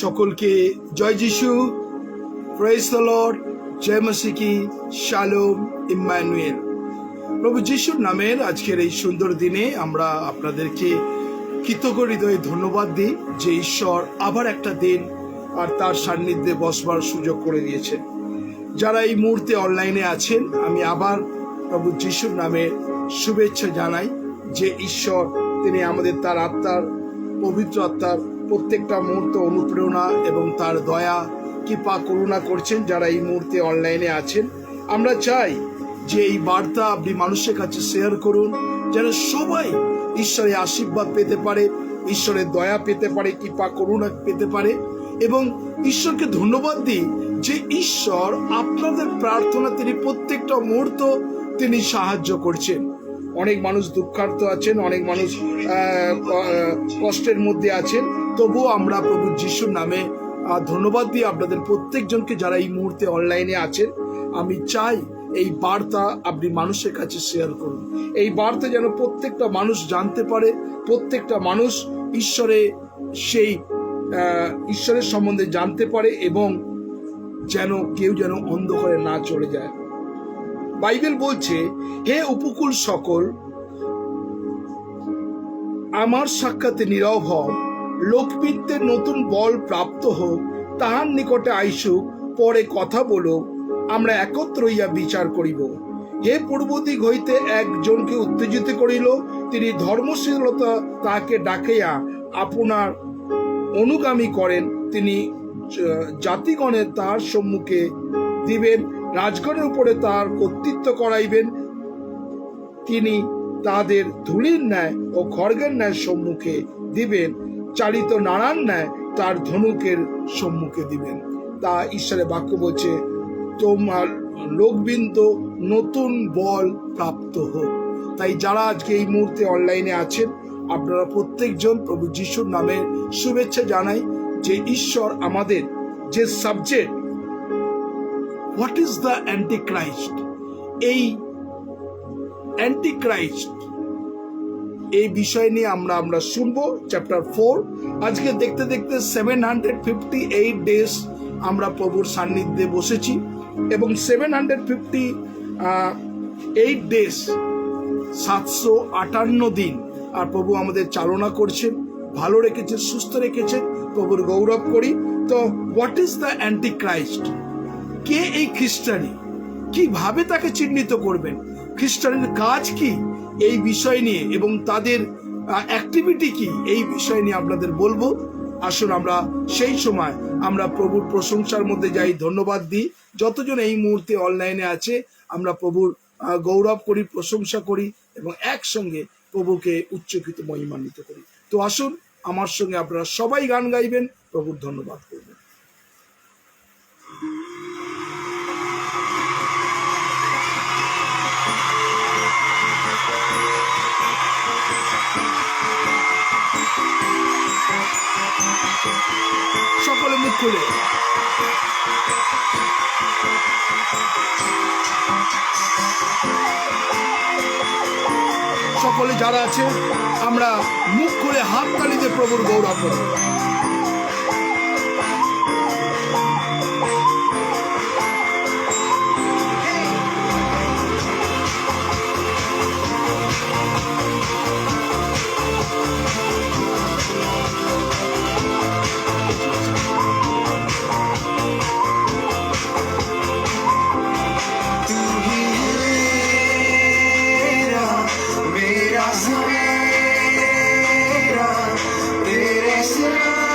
সকলকে জয় Jishu, praise the Lord, জয় মসিকি, শালোম, ইম্মানুয়েল। প্রভু যিশুর নামের আজকের এই সুন্দর দিনে আমরা আপনাদেরকে কৃতজ্ঞ হৃদয়ে ধন্যবাদ দিই যে ঈশ্বর আবার একটা দিন আর তার সান্নিধ্যে বসবার সুযোগ করে দিয়েছেন। যারা এই মুহূর্তে অনলাইনে আছেন, আমি আবার প্রভু যিশুর নামে শুভেচ্ছা জানাই যে ঈশ্বর তিনি আমাদের তার আত্মার, পবিত্র আত্মার প্রত্যেকটা মুহূর্ত অনুপ্রেরণা এবং তার দয়া, কৃপা, করুণা করছেন। যারা এই মুহূর্তে অনলাইনে আছেন, আমরা চাই যে এই বার্তা আপনি মানুষের কাছে শেয়ার করুন, যেন সবাই ঈশ্বরের আশীর্বাদ পেতে পারে, ঈশ্বরের দয়া পেতে পারে, কৃপা, করুণা পেতে পারে। এবং ঈশ্বরকে ধন্যবাদ দিই যে ঈশ্বর আপনাদের প্রার্থনা তিনি প্রত্যেকটা মুহূর্ত তিনি সাহায্য করছেন। অনেক মানুষ দুঃখার্ত আছেন, অনেক মানুষ কষ্টের মধ্যে আছেন, তবুও আমরা প্রভু যিশুর নামে ধন্যবাদ দিই আপনাদের প্রত্যেকজনকে যারা এই মুহূর্তে অনলাইনে আছেন। আমি চাই এই বার্তা আপনি মানুষের কাছে শেয়ার করুন। এই বার্তা যেন প্রত্যেকটা মানুষ জানতে পারে, প্রত্যেকটা মানুষ ঈশ্বরের সম্বন্ধে জানতে পারে এবং যেন কেউ যেন অন্ধকারে না চলে যায়। বাইবেল বলছে, হে উপকূল সকল, আমার সাক্ষাতে নীরব হও, লোকবিত্তের নতুন বল প্রাপ্ত হোক, তাহার নিকটে আইসুক, পরে কথা বলো, আমরা একত্র হইয়া বিচার করিব। হে পূর্বদিক হইতে একজনকে উত্তেজিত করিল, তিনি ধর্মশীলতা তাহাকে ডাকিয়া আপনার অনুগামী করেন। তিনি জাতিগণের তাহার সম্মুখে দিবেন, রাজগণের উপরে তাহার কর্তৃত্ব করাইবেন। তিনি তাদের ধূলির ন্যায় ও খড়গের ন্যায় সম্মুখে দিবেন, চালিত নাড়ার ন্যায় তার ধনুকের সম্মুখে দিবেন। তা ঈশ্বরের বাক্য বলছে, তোমার লোকবৃন্দ নতুন বল প্রাপ্ত হোক। তাই যারা আজকে এই মুহূর্তে অনলাইনে আছেন, আপনারা প্রত্যেকজন প্রভু যিশুর নামে শুভেচ্ছা জানাই যে ঈশ্বর আমাদের যে subject, what is the Antichrist, এই অ্যান্টিক্রাইস্ট এই বিষয় নিয়ে আমরা শুনবো। চ্যাপ্টার 4 আজকে দেখতে দেখতে 758 ডেজ আমরা প্রভুর সান্নিধ্যে বসেছি এবং 758 ডেজ 758 দিন আর প্রভু আমাদের চালনা করছেন, ভালো রেখেছেন, সুস্থ রেখেছেন। প্রভুর গৌরব করি। তো হোয়াট ইজ দ্য অ্যান্টিক্রাইস্ট? কে এই খ্রিস্টানি? কিভাবে তাকে চিহ্নিত করবেন? খ্রিস্টানের কাজ কি এই বিষয় নিয়ে এবং তাদের অ্যাক্টিভিটি কি এই বিষয় নিয়ে আপনাদের বলবো। আসুন আমরা সেই সময় আমরা প্রভুর প্রশংসার মধ্যে যাই, ধন্যবাদ দিই। যতজন এই মুহূর্তে অনলাইনে আছে আমরা প্রভুর গৌরব করি, প্রশংসা করি এবং একসঙ্গে প্রভুকে উচ্চকিত মহিমান্বিত করি। তো আসুন আমার সঙ্গে আপনারা সবাই গান গাইবেন, প্রভুর ধন্যবাদ করবেন। সকলে মুখ খুলে সকলে যারা আছে আমরা মুখ খুলে হাত তালি দিয়ে প্রভুর গৌরব করব। तेरे सिवा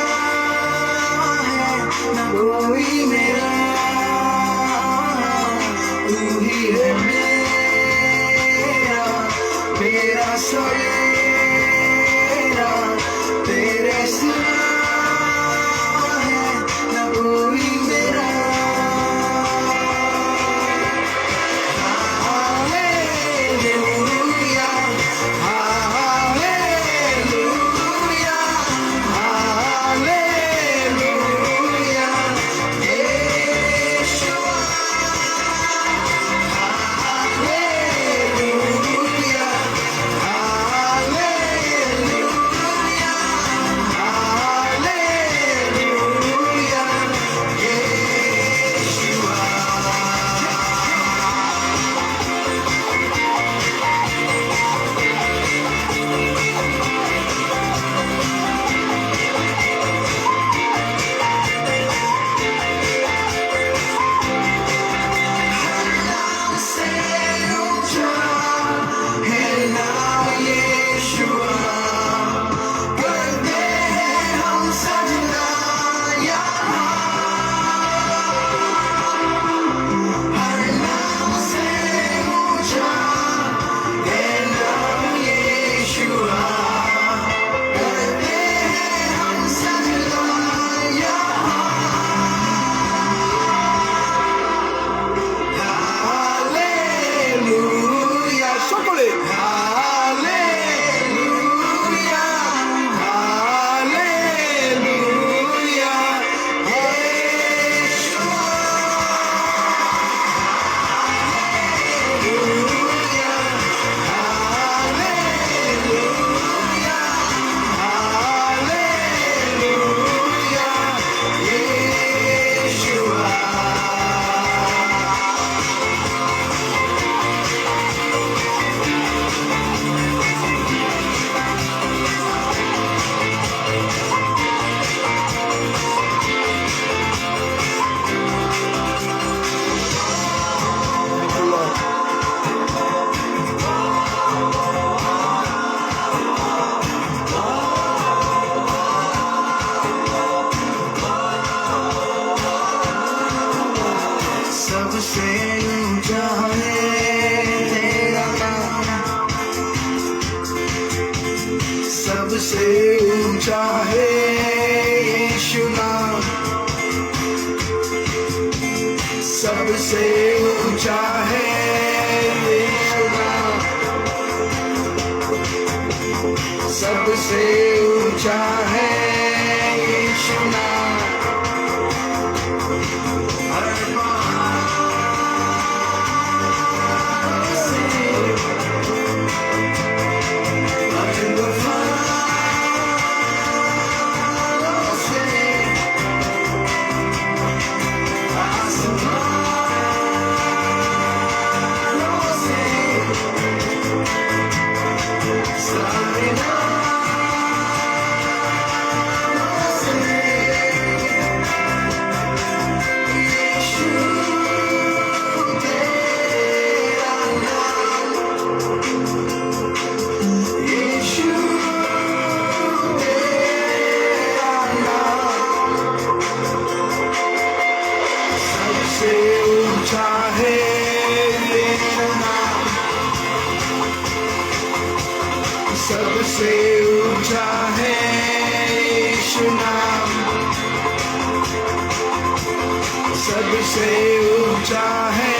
सबसे ऊंचा है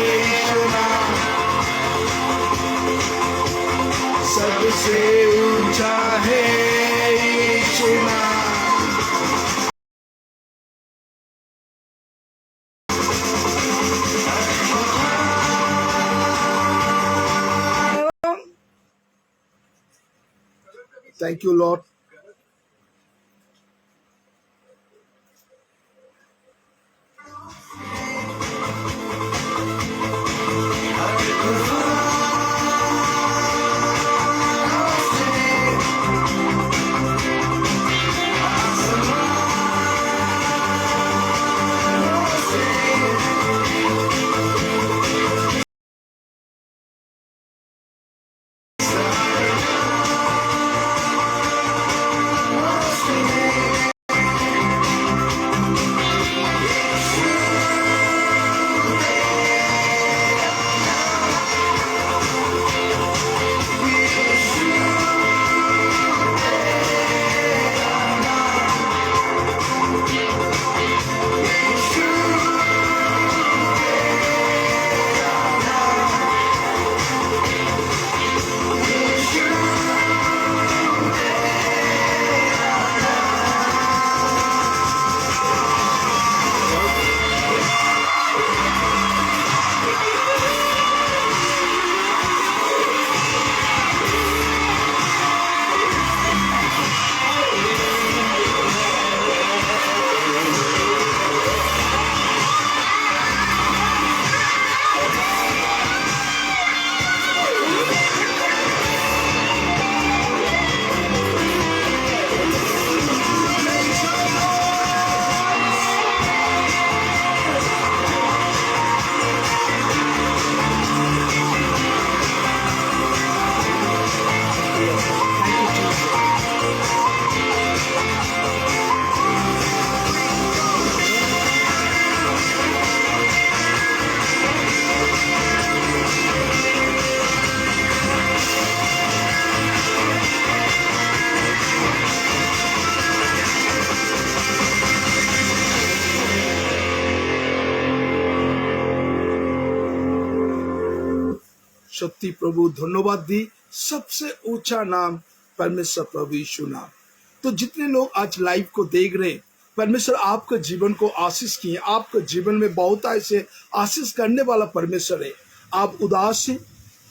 यीशु नाम, सबसे ऊंचा है यीशु नाम। Thank you, Lord. सत्य प्रभु धन्यवाद दी, सबसे ऊंचा नाम परमेश्वर प्रभु यीशु नाम। तो जितने लोग आज लाइव को देख रहे हैं, परमेश्वर आपके जीवन को आशीष किए, आपके जीवन में बहुत ऐसे आशीष करने वाला परमेश्वर है। आप उदास हैं,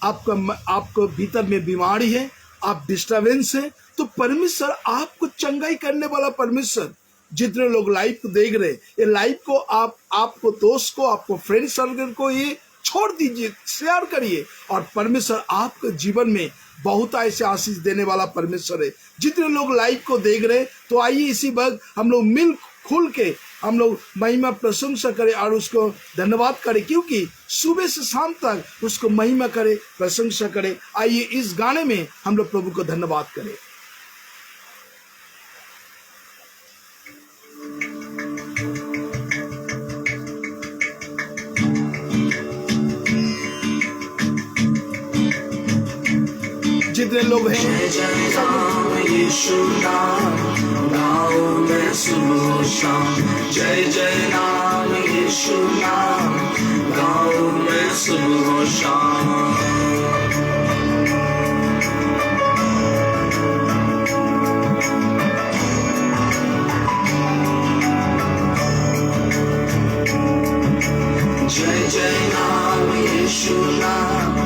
आपको भीतर में बीमारी है, आप डिस्टर्बेंस है, तो परमेश्वर आपको चंगाई करने वाला परमेश्वर। जितने लोग लाइव को देख रहे हैं, ये लाइव को आपको दोस्त को, आपको फ्रेंड सर्कल को ये छोड़ दीजिए, शेयर करिए, और परमेश्वर आपके जीवन में बहुत ऐसे आशीष देने वाला परमेश्वर है। जितने लोग लाइव को देख रहे हैं, तो आइए इसी वक्त हम लोग मिल खुल के हम लोग महिमा प्रशंसा करें और उसको धन्यवाद करें, क्योंकि सुबह से शाम तक उसको महिमा करें, प्रशंसा करें। आइए इस गाने में हम लोग प्रभु को धन्यवाद करें। जितने लोग हैं, यीशु नाम गाओ मैं सुबह शाम, जय जय नाम यीशु नाम गाओ मैं सुबह शाम। जय जय नाम यीशु नाम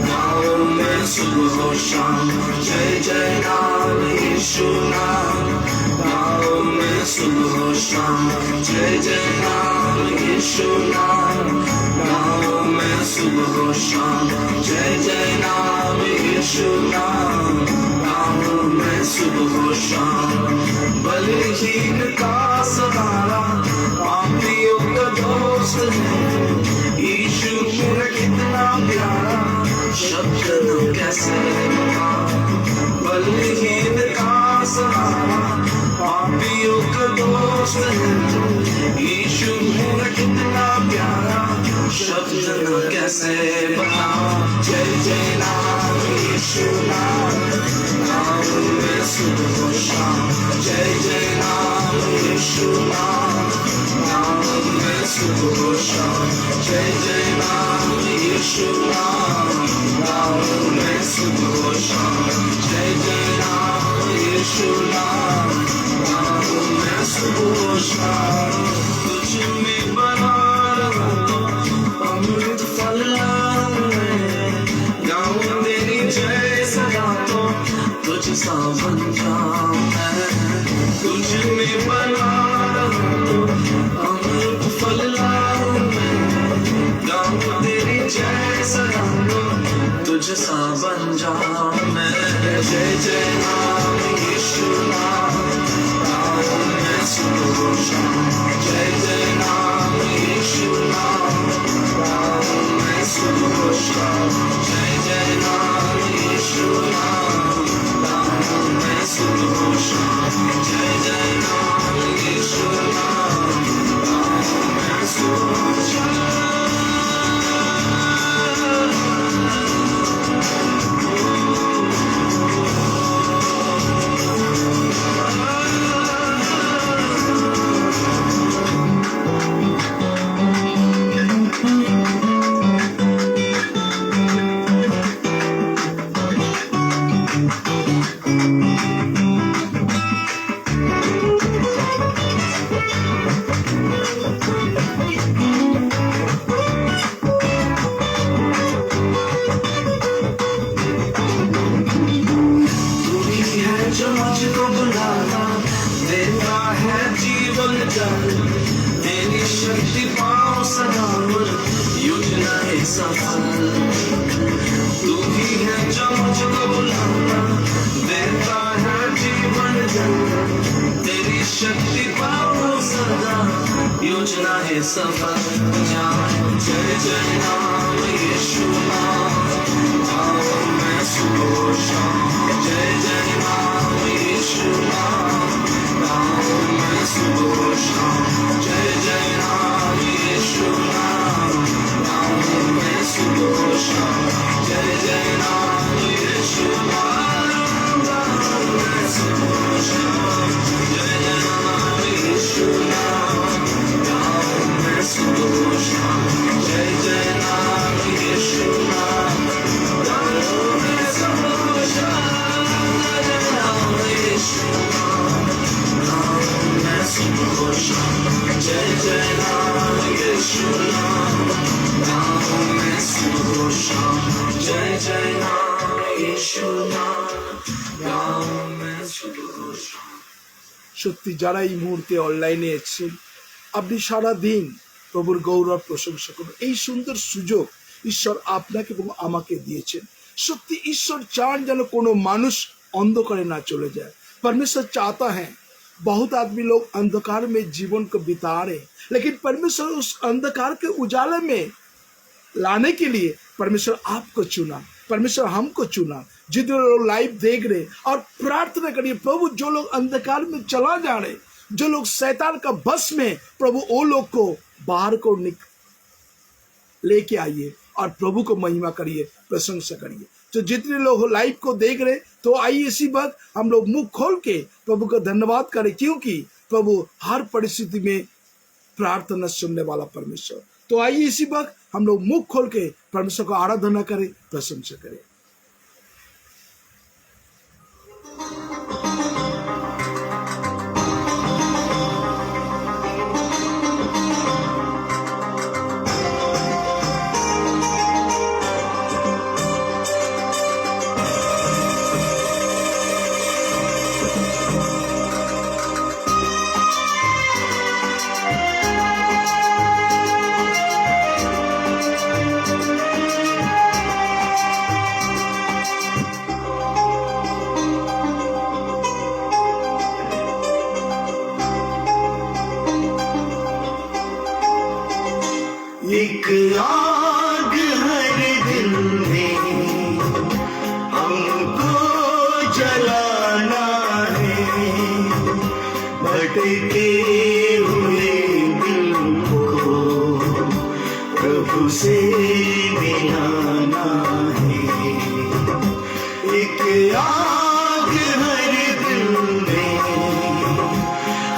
गाओ मैं सुबह शाम, जय जय नाम यीशु नाम गाओ मैं सुबह शाम, जय जय नाम यीशु नाम गाओ मैं सुबह शाम, जय जय नाम यीशु नाम गाओ मैं सुबह शाम। बलहीन का सहारा पापियों का दोस्त है, यीशु मेरा कितना प्यारा शब्द न कैसे बलहीन का सहारा पापियों का दोस्त है, यीशु मेरा कितना प्यारा शब्द न कैसे बता। जय जय नाम यीशु नाम गाओ मैं सुबह शाम, जय जय नाम यीशु नाम गाओ मैं सुबह शाम जय जय नाम यीशु नाम गाऊं मैं सुबह शाम जय जय नाम यीशु नाम गाऊं मैं सुबह शाम तुझ में बना रहूं अमृत फल लाऊं मैं गाऊं तेरी जय सदा तो तुझ सा बन जाऊं मैं तुझ में बना रहूं अमृत फल लाऊं मैं गाऊं तेरी जय सदा तो तुझ सा बन जाऊं मैं जय जय नाम यीशु नाम गाऊं मैं सुबह शाम जय जय नाम यीशु नाम गाऊं मैं सुबह शाम जय जय नाम यीशु नाम गाऊं मैं सुबह शाम जय जय नाम यीशु नाम गाऊं मैं सुबह शाम जो मुझको बुलाना देता है जीवन जल तेरी शक्ति पाओ सदा योजना है सफल तू ही है जो मुझको बुलाना देता है जीवन जल तेरी शक्ति पाओ सदा योजना है सफल जय जय नाम यीशु नाम गाऊं मैं सुबह शाम जय जय नाम यीशु नाम गाऊं मैं सुबह शाम जय जय नाम यीशु नाम गाऊं मैं सुबह शाम जय जय नाम यीशु नाम गाऊं मैं सुबह शाम जय जय नाम यीशु नाम गाऊं मैं सुबह शाम जय जय नाम यीशु नाम गाऊं मैं सुबह शाम जय नाम यीशु नाम गाऊं मैं सुबह शाम जय जय नाम यीशु नाम गाऊं मैं सुबह शाम जय जय नाम यीशु नाम गाऊं मैं सुबह शाम সত্যি যারা এই মুহূর্তে অনলাইনে এসেছেন আপনি সারা দিন প্রভুর গৌরব প্রশংসা করুন। এই সুন্দর সুযোগ ঈশ্বর আপনাকে এবং আমাকে দিয়েছেন। সত্যি ঈশ্বর চান যেন কোনো মানুষ অন্ধকারে না চলে যায়। परमेश्वर चाहता है बहुत आदमी लोग अंधकार में जीवन को बिता रहे लेकिन परमेश्वर उस अंधकार के उजाले में लाने के लिए परमेश्वर आपको चुना, परमेश्वर हमको चुना। जितने लोग लाइव देख रहे और प्रार्थना करिए प्रभु जो लोग अंधकार में चला जा रहे जो लोग शैतान का बस में प्रभु वो लोग को बाहर को लेके आइए और प्रभु को महिमा करिए प्रशंसा करिए। तो जितने लोग लाइव को देख रहे तो आइए इसी वक्त हम लोग मुंह खोल के प्रभु का धन्यवाद करें क्योंकि प्रभु हर परिस्थिति में प्रार्थना सुनने वाला परमेश्वर। तो आइए इसी वक्त हम लोग मुंह खोल के परमेश्वर को आराधना करें प्रशंसा करें। एक आग हर दिल में हमको जलाना है भटके हुए दिल को प्रभु से मिलाना है। एक आग हर दिल में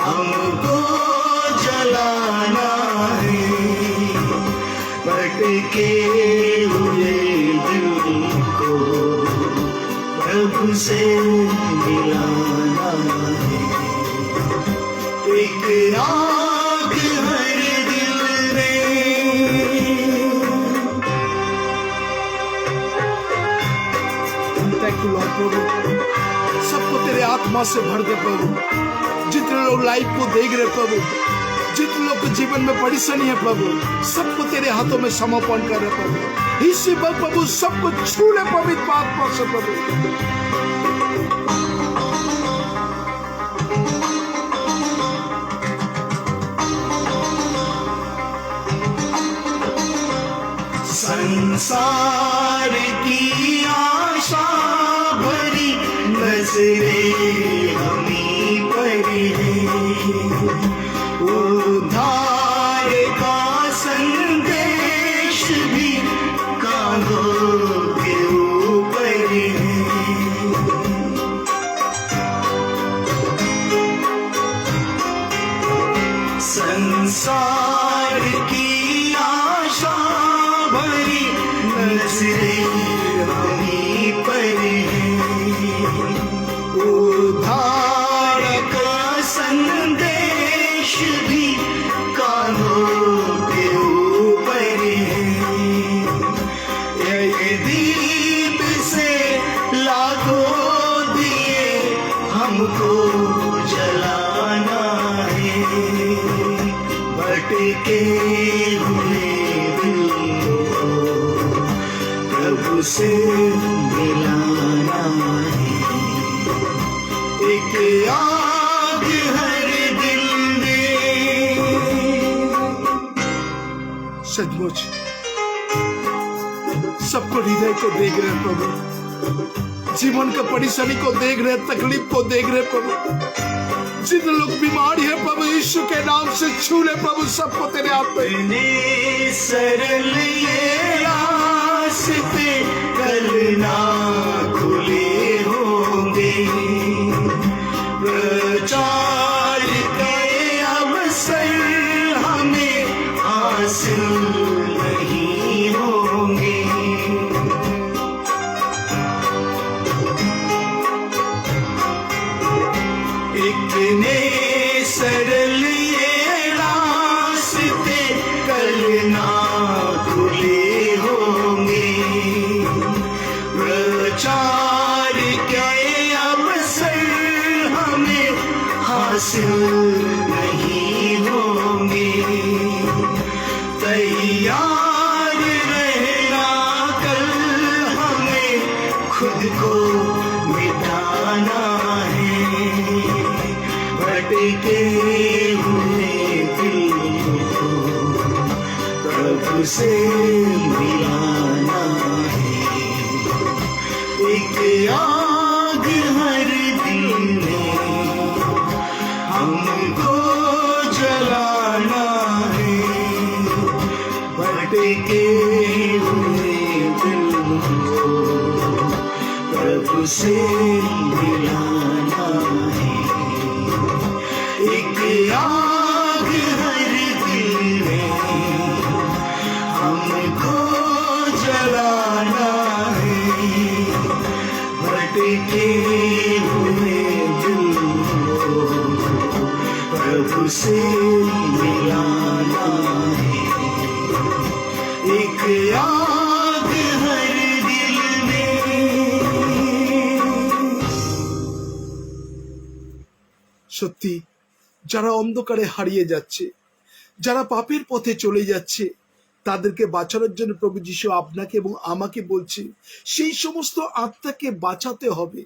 हमको जलाना है से मिलाना है। एक आग हर दिल में। थैंक यू लॉर्ड प्रभु, सबको तेरे आत्मा से भर दे प्रभु। जितने लोग लाइव को देख रहे प्रभु, जितने लोग के जीवन में परेशानी है प्रभु, सबको तेरे हाथों में समर्पण कर रहे प्रभु। इसी वक्त प्रभु सबको छू ले पवित्र आत्मा से प्रभु। संसार की आशा भरी नजरें हमी पर है। उद्धार का संदेश भी कानों के ऊपर है। संसार की आशा भरी नजरें हमी पर है। उद्धार का संदेश भी कानों के ऊपर है। एक दीप से लाखों दिए हमको जलाना है। भटके हुए दिल को प्रभु से मिलाना है। एक आग हर दिल में। सचमुच सबको हृदय को देख रहे हैं प्रभु, जीवन का परेशानी को देख रहे, तकलीफ को देख रहे प्रभु। जितने लोग बीमारी है प्रभु यीशु के नाम से छू ले प्रभु, सबको तेरे हाथ में। इतने सरल ये रास्ते कल ना खुले होंगे। प्रचार के अवसर हमें हासिल नहीं होंगे। इतने सरल ये रास्ते कल ना खुले होंगे। प्रचार के अवसर हमें हासिल नहीं होंगे। तैयार रहना कल हमें खुद को मिटाना है। भटके हुए दिल को प्रभु से मिलाना है। एक आग हर दिल में हमको जलाना है। भटके हुए दिल को प्रभु से मिलाना है। एक आग हर दिल में हमको जलाना है। भटके हुए दिल को प्रभु से मिलाना है। एक आग हर दिल में। সত্যি যারা অন্ধকারে হারিয়ে যাচ্ছে, যারা পাপের পথে চলে যাচ্ছে, তাদেরকে বাঁচানোর জন্য প্রভু যিশু আপনাকে এবং আমাকে বলছে সেই সমস্ত আত্মাকে বাঁচাতে হবে।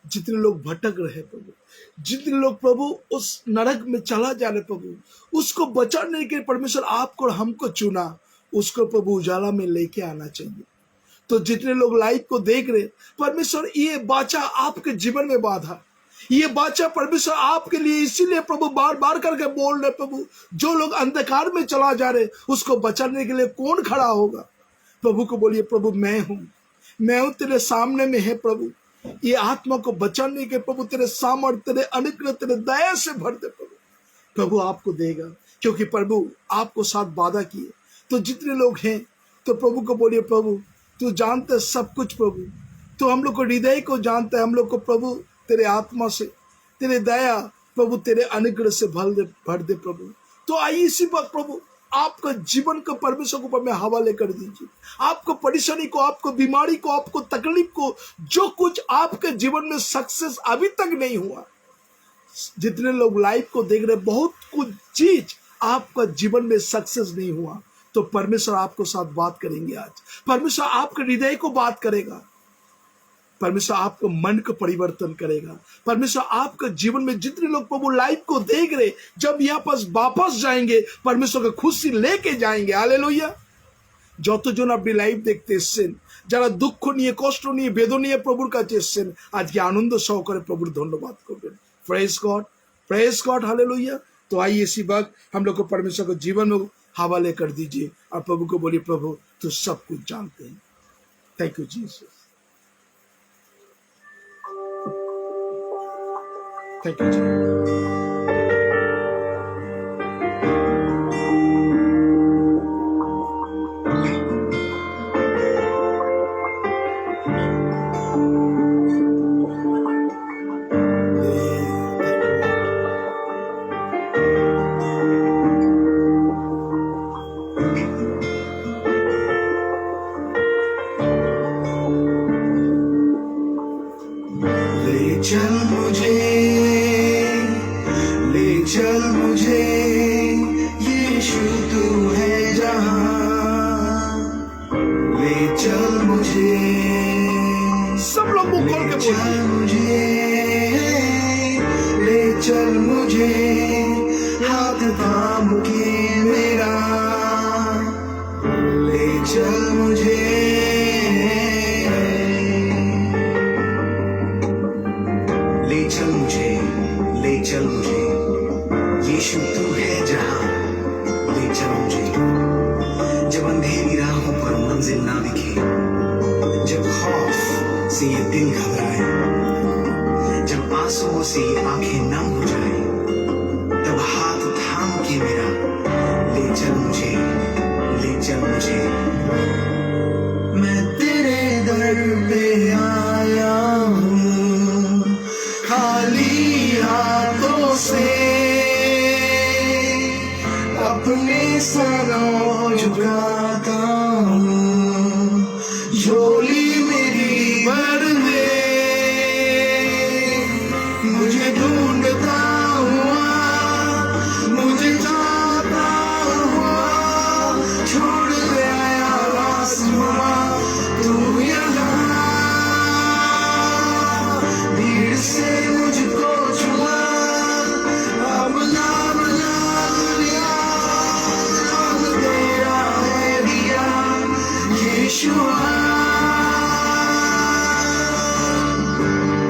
जितने लोग भटक रहे प्रभु, जितने लोग प्रभु उस नरक में चला जा रहे प्रभु, उसको बचाने के लिए परमेश्वर आपको और हमको चुना, उसको प्रभु उजाला में लेके आना चाहिए। तो जितने लोग लाइव को देख रहे, परमेश्वर ये बाचा आपके जीवन में बाधा, ये बाचा परमेश्वर आपके लिए इसीलिए प्रभु बार बार करके बोल रहे प्रभु, जो लोग अंधकार में चला जा रहे उसको बचाने के लिए कौन खड़ा होगा? प्रभु को बोलिए प्रभु मैं हूं तेरे सामने में है प्रभु, ये आत्मा को बचाने के प्रभु तेरे सामर्थ्य, तेरे अनुग्रह, तेरे दया से भर दे प्रभु। प्रभु आपको देगा क्योंकि प्रभु आपको साथ वादा किए। तो जितने लोग हैं तो प्रभु को बोलिए प्रभु तू जानते सब कुछ प्रभु, तो हम लोग को हृदय को जानता है। हम लोग को प्रभु तेरे आत्मा से, तेरे दया प्रभु, तेरे अनुग्रह से भर दे प्रभु। तो आइए इसी वक्त प्रभु आपका जीवन को परमेश्वर को में हवाले कर दीजिए। आपको परेशानी को, आपको बीमारी को, आपको तकलीफ को, जो कुछ आपके जीवन में सक्सेस अभी तक नहीं हुआ, जितने लोग लाइव को देख रहे, बहुत कुछ चीज आपका जीवन में सक्सेस नहीं हुआ, तो परमेश्वर आपको साथ बात करेंगे। आज परमेश्वर आपके हृदय को बात करेगा। परमेश्वर आपको मन को परिवर्तन करेगा। परमेश्वर आपके जीवन में जितने लोग प्रभु लाइव को देख रहे, जब यहाँ पर वापस जाएंगे परमेश्वर को खुशी लेके जाएंगे। हालेलुया। যতজন আপনি লাইভ দেখতে এসছেন, যারা দুঃখ নিয়ে, কষ্ট নিয়ে, বেদনা নিয়ে প্রভুর কাছে এসছেন, আজকে আনন্দ সহকারে প্রভুর ধন্যবাদ করবেন। Praise God hallelujah. तो आइए इसी वक्त हम लोग को परमेश्वर को जीवन में हवाले कर दीजिए और प्रभु को बोलिए, प्रभु तो सब कुछ जानते हैं। Thank you Jesus, thank you Jesus. चल मुझे यीशु तू है जहां, ले चल मुझे, सब लोग मुंह खोल के बोलिए, ले चल मुझे, हाथ थाम के मेरा, ले चल मुझे, ले चल मुझे, ले चल मुझे, यीशु तू है जहां, ले चल मुझे। जब अंधेरी राहों पर मंजिल ना दिखे, जब खौफ से ये दिल घबराए, जब आंसुओं से ये आंखें नम हो जाए, तब हाथ थाम के मेरा, ले चल मुझे, ले चल मुझे। मैं तेरे दर पे आया हूँ खाली हाथों से, अपने सरों झुकाता हूँ, झोली मेरी भर दे, मुझे ढूंढता हुआ, मुझे चाहता हुआ, छोड़ गया आसमां तू यहाँ, भीड़ से मुझको छुआ, अपना बना लिया, रंग तेरा है दिया यीशुआ।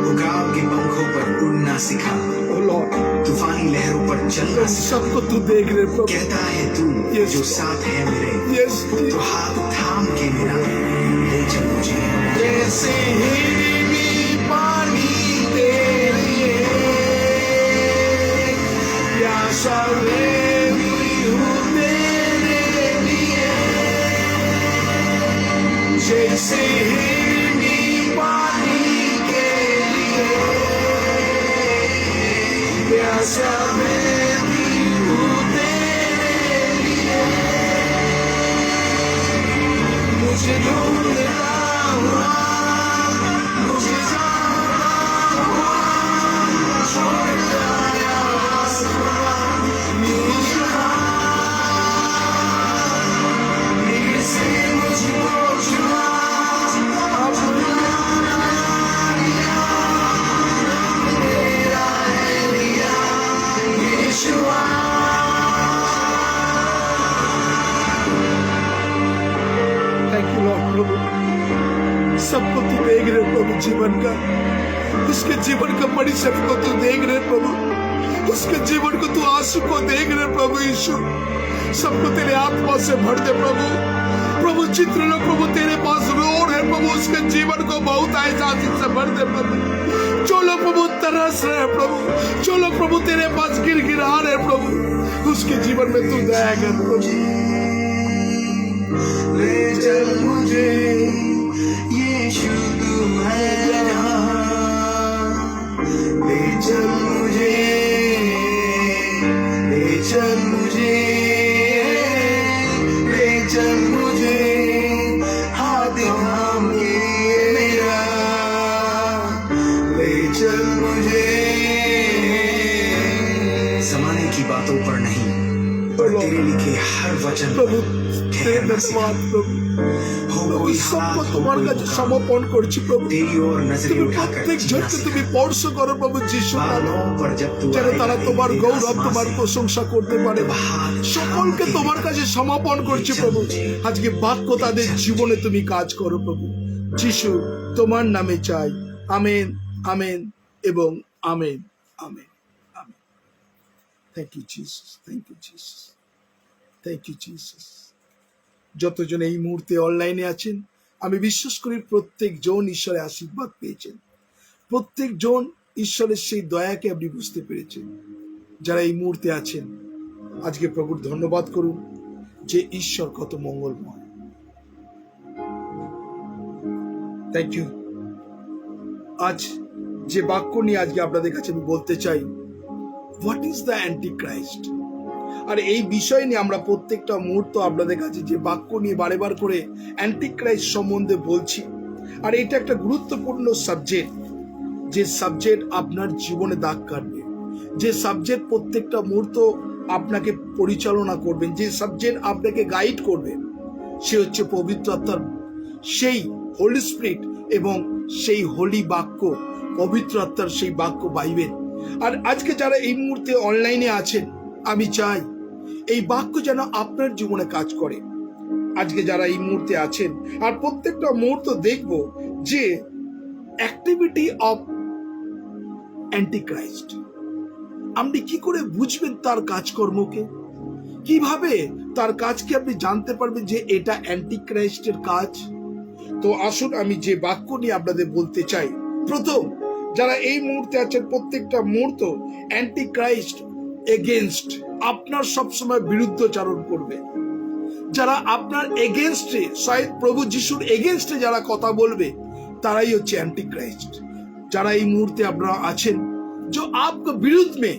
उकाब के पंखों पर उड़ना सिखा, ओ लॉर्ड, तूफानी लहरों पर चलना सिखा, सबको तू देख रहे प्रभु। कहता है तू Yes. जो साथ है मेरे, यस, तो हाथ थाम के मेरा, ले चल मुझे। जैसे हिरनी पानी तेरे, प्यासा मैं भी हूँ तेरे लिए, जैसे हिरनी पानी के लिए, प्यासा मैं भी हूँ तेरे लिए, मुझे ढूंढता हुआ, मुझे चाहता हुआ, छोड़ आया आसमां यहाँ, भीड़ से मुझको छुआ, अपना बना लिया, तेरा है दिया यीशुआ। थैंक यू लॉर्ड प्रभु। सबको तू देख रहे प्रभु, जीवन का, उसके जीवन का परेशानी को तू देख रहे प्रभु, उसके जीवन को तू आंसू को देख रहे प्रभु यीशु। सबको तेरे आत्मा से भर दे प्रभु। प्रभु चित्र लो प्रभु, तेरे पास रोड है प्रभु, उसके जीवन को बहुत एहसास से भर दे प्रभु। जो लोग प्रभु तरस रहे हैं प्रभु, जो लोग प्रभु तेरे पास गिड़गिड़ा रहे प्रभु, उसके जीवन में तू दया कर प्रभु। ले चल मुझे, ये शुरू है जहाँ ले चल मुझे ले चल मुझे ले चल मुझे हाथ थाम के मेरा ले चल मुझे जमाने की बातों पर नहीं पर तेरे लिखे हर वचन প্রভু ठहरना ধন্যবাদ सिखा প্রভু हो প্রভু कोई সব हाथ তোমার हो কাছে कोई সমর্পণ করছি প্রভু तेरी ओर नजरें তুমি उठाकर প্রত্যেক जीना জনকে তুমি सिखा স্পর্শ করো প্রভু যিশু নামে बालों पर जब तू যেন তারা आएगा তোমার एक গৌরব आसमां তোমার से, প্রশংসা করতে পারে तब हाथ সকলকে थाम के তোমার কাছে সমর্পণ করছি প্রভু আজকে বাক্য তাদের জীবনে তুমি কাজ করো প্রভু যিশু তোমার নামে চাই আমেন আমেন এবং amen amen amen thank you Jesus thank you Jesus thank you Jesus যতজন এই মুহূর্তে অনলাইনে আছেন আমি বিশ্বাস করি প্রত্যেক জন ঈশ্বরের আশীর্বাদ পেয়েছেন প্রত্যেক জন ঈশ্বরের সেই দয়াকে আপনি বুঝতে পেরেছেন যারা এই মুহূর্তে আছেন আজকে প্রভুর ধন্যবাদ করুন যে ঈশ্বর কত মঙ্গলময় থ্যাংক ইউ আজ যে বাক্য নিয়ে আজকে আপনাদের কাছে আমি বলতে চাই what is the antichrist আর এই বিষয় নিয়ে আমরা প্রত্যেকটা মুহূর্ত আপনাদের কাছে যে বাক্য নিয়ে বারেবার করে অ্যান্টি ক্রাইস্ট সম্বন্ধে বলছি আর এটা একটা গুরুত্বপূর্ণ সাবজেক্ট যে সাবজেক্ট আপনার জীবনে দাগ কাটবে যে সাবজেক্ট প্রত্যেকটা মুহূর্ত আপনাকে পরিচালনা করবেন যে সাবজেক্ট আপনাকে গাইড করবে সে হচ্ছে পবিত্র আত্মার সেই হোলি স্পিরিট এবং সেই হোলি বাক্য পবিত্র আত্মার সেই বাক্য বাইবেল আর আজকে যারা এই মুহূর্তে অনলাইনে আছেন আমি চাই এই বাক্য যেন আপনার জীবনে কাজ করে আজকে যারা এই মুহূর্তে আছেন আর প্রত্যেকটা মুহূর্ত দেখব যে অ্যাক্টিভিটি অফ অ্যান্টিক্রাইস্ট আপনি কি করে বুঝবেন তার কাজকর্মকে কিভাবে তার কাজকে আপনি জানতে পারবেন যে এটা অ্যান্টিক্রাইস্টের কাজ তো আসুন আমি যে বাক্য নিয়ে আপনাদের বলতে চাই প্রথম যারা এই মুহূর্তে আছেন প্রত্যেকটা মুহূর্ত অ্যান্টিক্রাইস্ট এগেনস্ট আপনার সবসময় বিরুদ্ধচারণ করবে যারা আপনার এগেনস্টে শায়দ প্রভু যিশুর এগেনস্টে যারা কথা বলবে তারাই হচ্ছে एंटीक्राइस्ट যারা এই মুহূর্তে আপনারা আছেন जो आपके विरुद्ध में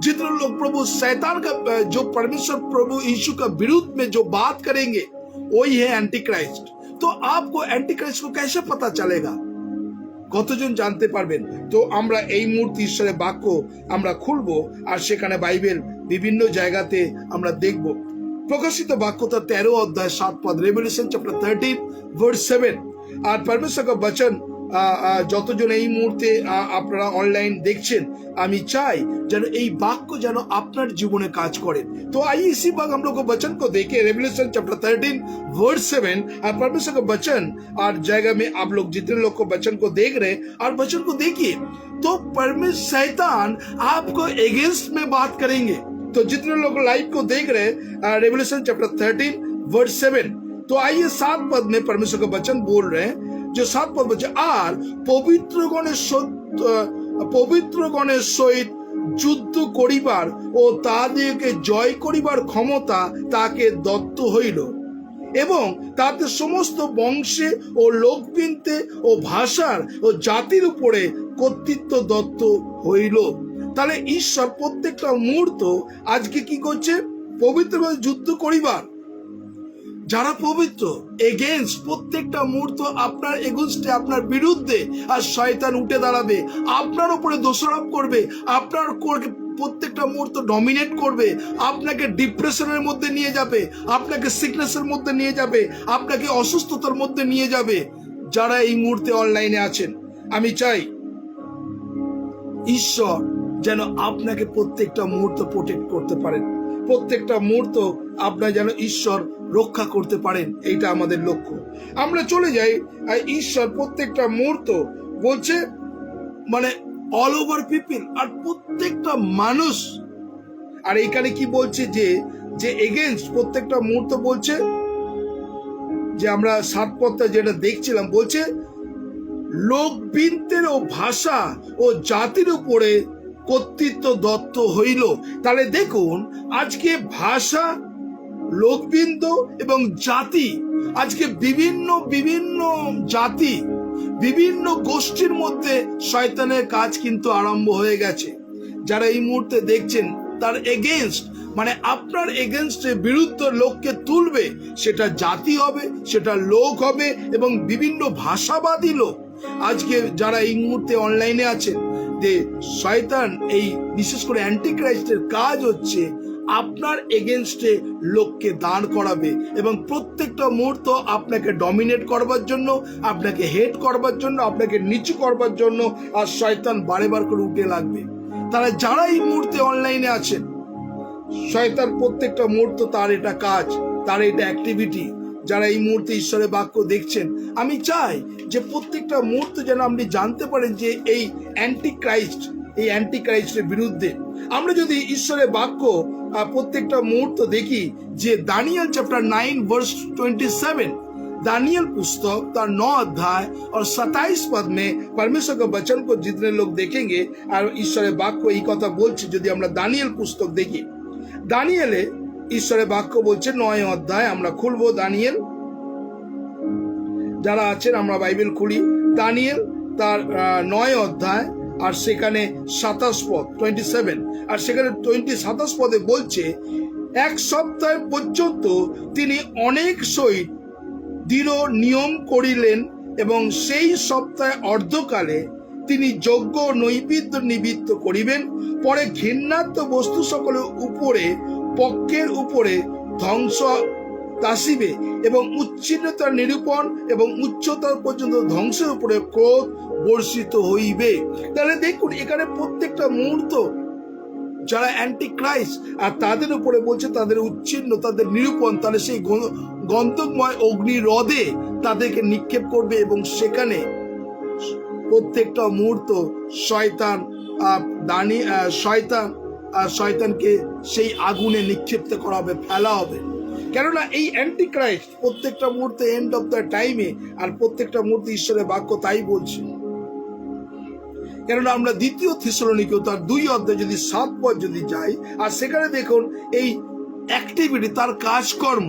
जितने लोग प्रभु शैतान का जो परमेश्वर प्रभु यीशु का विरुद्ध में जो बात करेंगे वही है एंटीक्राइस्ट तो आपको एंटीक्राइस्ट को कैसे पता चलेगा কতজন জানতে পারবেন তো আমরা এই মুহূর্তে ঈশ্বরের বাক্য আমরা খুলবো আর সেখানে বাইবেল বিভিন্ন জায়গাতে আমরা দেখব প্রকাশিত বাক্য তার 13 অধ্যায় 7 পদ রেভেলেশন চ্যাপ্টার 13 ভার্স 7 আর परमेश्वर का वचन যতজন এই মুহূর্তে আপনারা অনলাইন দেখছেন আমি চাই যেন এই বাক্য যেন আপনার জীবনে কাজ করে तो आइए इसी बात हम लोग को वचन को देखें रेवलेशन चैप्टर 13 वर्स 7 और परमेश्वर का वचन और जगह में आप लोग जितने लोग को वचन को देख रहे और वचन को देखिए तो परमेश्वर शैतान आपको अगेंस्ट में बात करेंगे तो जितने लोग लाइव को देख रहे रेवलेशन चैप्टर 13 वर्स 7 तो आइए 7 पद में परमेश्वर का वचन बोल रहे हैं जो 7 पद বলছে আর পবিত্রগণের সহিত যুদ্ধ করিবার ও তাদেরকে জয় করিবার ক্ষমতা তাকে দত্ত হইল এবং তাতে সমস্ত বংশে ও লোকবিন্তে ও ভাষার ও জাতির উপরে কর্তৃত্ব দত্ত হইল তাহলে ঈশ্বর প্রত্যেকটা মুহূর্ত আজকে কি করছে পবিত্রভাবে যুদ্ধ করিবার যারা পবিত্র এগেইনস্ট প্রত্যেকটা মুহূর্ত আপনার এগেইনস্টে আপনার বিরুদ্ধে আর শয়তান উঠে দাঁড়াবে আপনার উপরে দোষারোপ করবে আপনার প্রত্যেকটা মুহূর্ত ডমিনেট করবে আপনাকে ডিপ্রেশনের মধ্যে নিয়ে যাবে আপনাকে সিকনেসের মধ্যে নিয়ে যাবে আপনাকে অসুস্থতার মধ্যে নিয়ে যাবে যারা এই মুহূর্তে অনলাইনে আছেন আমি চাই ঈশ্বর যেন আপনাকে প্রত্যেকটা মুহূর্ত প্রোটেক্ট করতে পারেন প্রত্যেকটা মুহূর্ত আপনার যেন ঈশ্বর রক্ষা করতে পারেন এইটা আমাদের লক্ষ্য আমরা চলে যাই ঈশ্বর প্রত্যেকটা মুহূর্ত বলছে মানে অল ওভার পিপল আর প্রত্যেকটা মানুষ আর এইখানে কি বলছে যে এগেইনস্ট প্রত্যেকটা মুহূর্ত বলছে যে আমরা 7 পদটা যেটা দেখছিলাম বলছে লোকবিন্তের ও ভাষা ও জাতির উপরে কর্তৃত্ব দত্ত হইল তাহলে দেখুন আজকে ভাষা লোকবৃন্দ এবং জাতি আজকে বিভিন্ন জাতি বিভিন্ন গোষ্ঠীর মধ্যে শয়তানের কাজ কিন্তু আরম্ভ হয়ে গেছে। যারা এই মুহূর্তে দেখছেন তার এগেনস্ট, মানে আপনার এগেনস্টে বিরুদ্ধে লোককে তুলবে, সেটা জাতি হবে, সেটা লোক হবে এবং বিভিন্ন ভাষাবাদী লোক। আজকে যারা এই মুহূর্তে অনলাইনে আছেন, যে শয়তান এই বিশেষ করে অ্যান্টিক্রাইস্টের কাজ হচ্ছে আপনার এগেনস্টে লোককে দাঁড় করাবে এবং প্রত্যেকটা মুহূর্ত আপনাকে ডমিনেট করবার জন্য, আপনাকে হেট করবার জন্য, আপনাকে নিচু করবার জন্য, আর শয়তান বারে বার করে উঠে লাগবে। তারা যারা এই মুহূর্তে অনলাইনে আছেন, শয়তান প্রত্যেকটা মুহূর্ত তার এটা কাজ, তার এটা অ্যাক্টিভিটি। যারা এই মুহূর্তে ঈশ্বরের বাক্য দেখছেন, আমি চাই যে প্রত্যেকটা মুহূর্ত যেন আপনি জানতে পারেন যে এই অ্যান্টিক্রাইস্টের বিরুদ্ধে আমরা যদি ঈশ্বরের বাক্য প্রত্যেকটা মুহূর্ত দেখি, যে दानियल चैप्टर 9 वर्स 27, दानियल पुस्तक तार 9 अध्याय और 27 पद में परमेश्वर के वचन को जितने लोग देखेंगे, और ঈশ্বরের বাক্য এই কথা বলছে। যদি আমরা দানিয়েল পুস্তক দেখি, দানিয়েলে ঈশ্বরের বাক্য বলছে 9 অধ্যায়, আমরা খুলবো দানিয়েল। যারা আছেন আমরা বাইবেল খুলি, দানিয়েল তার 9 অধ্যায় আর সেখানে 27 পদ 27, আর সেখানে 27 পদে বলছে, এক সপ্তাহ পর্যন্ত তিনি অনেক সহিত দৃঢ় নিয়ম করিলেন এবং সেই সপ্তাহে অর্ধকালে তিনি যজ্ঞ নৈবেদ্য নিবৃত্ত করিবেন। পরে ঘৃণাত্ম বস্তু সকলের উপরে পক্ষের উপরে ধ্বংস আসিবে এবং উচ্ছিন্নতার নিরূপণ এবং উচ্চতার পর্যন্ত ধ্বংসের উপরে ক্রোধ বর্ষিত হইবে। তাহলে দেখুন এখানে প্রত্যেকটা মুহূর্ত যারা অ্যান্টিক্রাইস্ট, আর তাদের উপরে বলছে তাদের উচ্ছিন্ন, তাদের নিরূপণ, তাহলে সেই গন্ধকময় অগ্নি হ্রদে তাদেরকে নিক্ষেপ করবে এবং সেখানে প্রত্যেকটা মুহূর্ত শয়তানকে সেই আগুনে নিক্ষিপ্ত করা হবে, ফেলা হবে। কেননা এই অ্যান্টিক্রাইস্ট প্রত্যেকটা মুহূর্তে এন্ড অফ দ্য টাইমে, আর প্রত্যেকটা মুহূর্তে ঈশ্বরের বাক্য তাই বলছে। কেননা আমরা 2 থিসসলনিকীয় তার 2 অধ্যায় যদি 7 পদ যদি যাই, আর সেখানে দেখুন এই অ্যাক্টিভিটি, তার কাজকর্ম,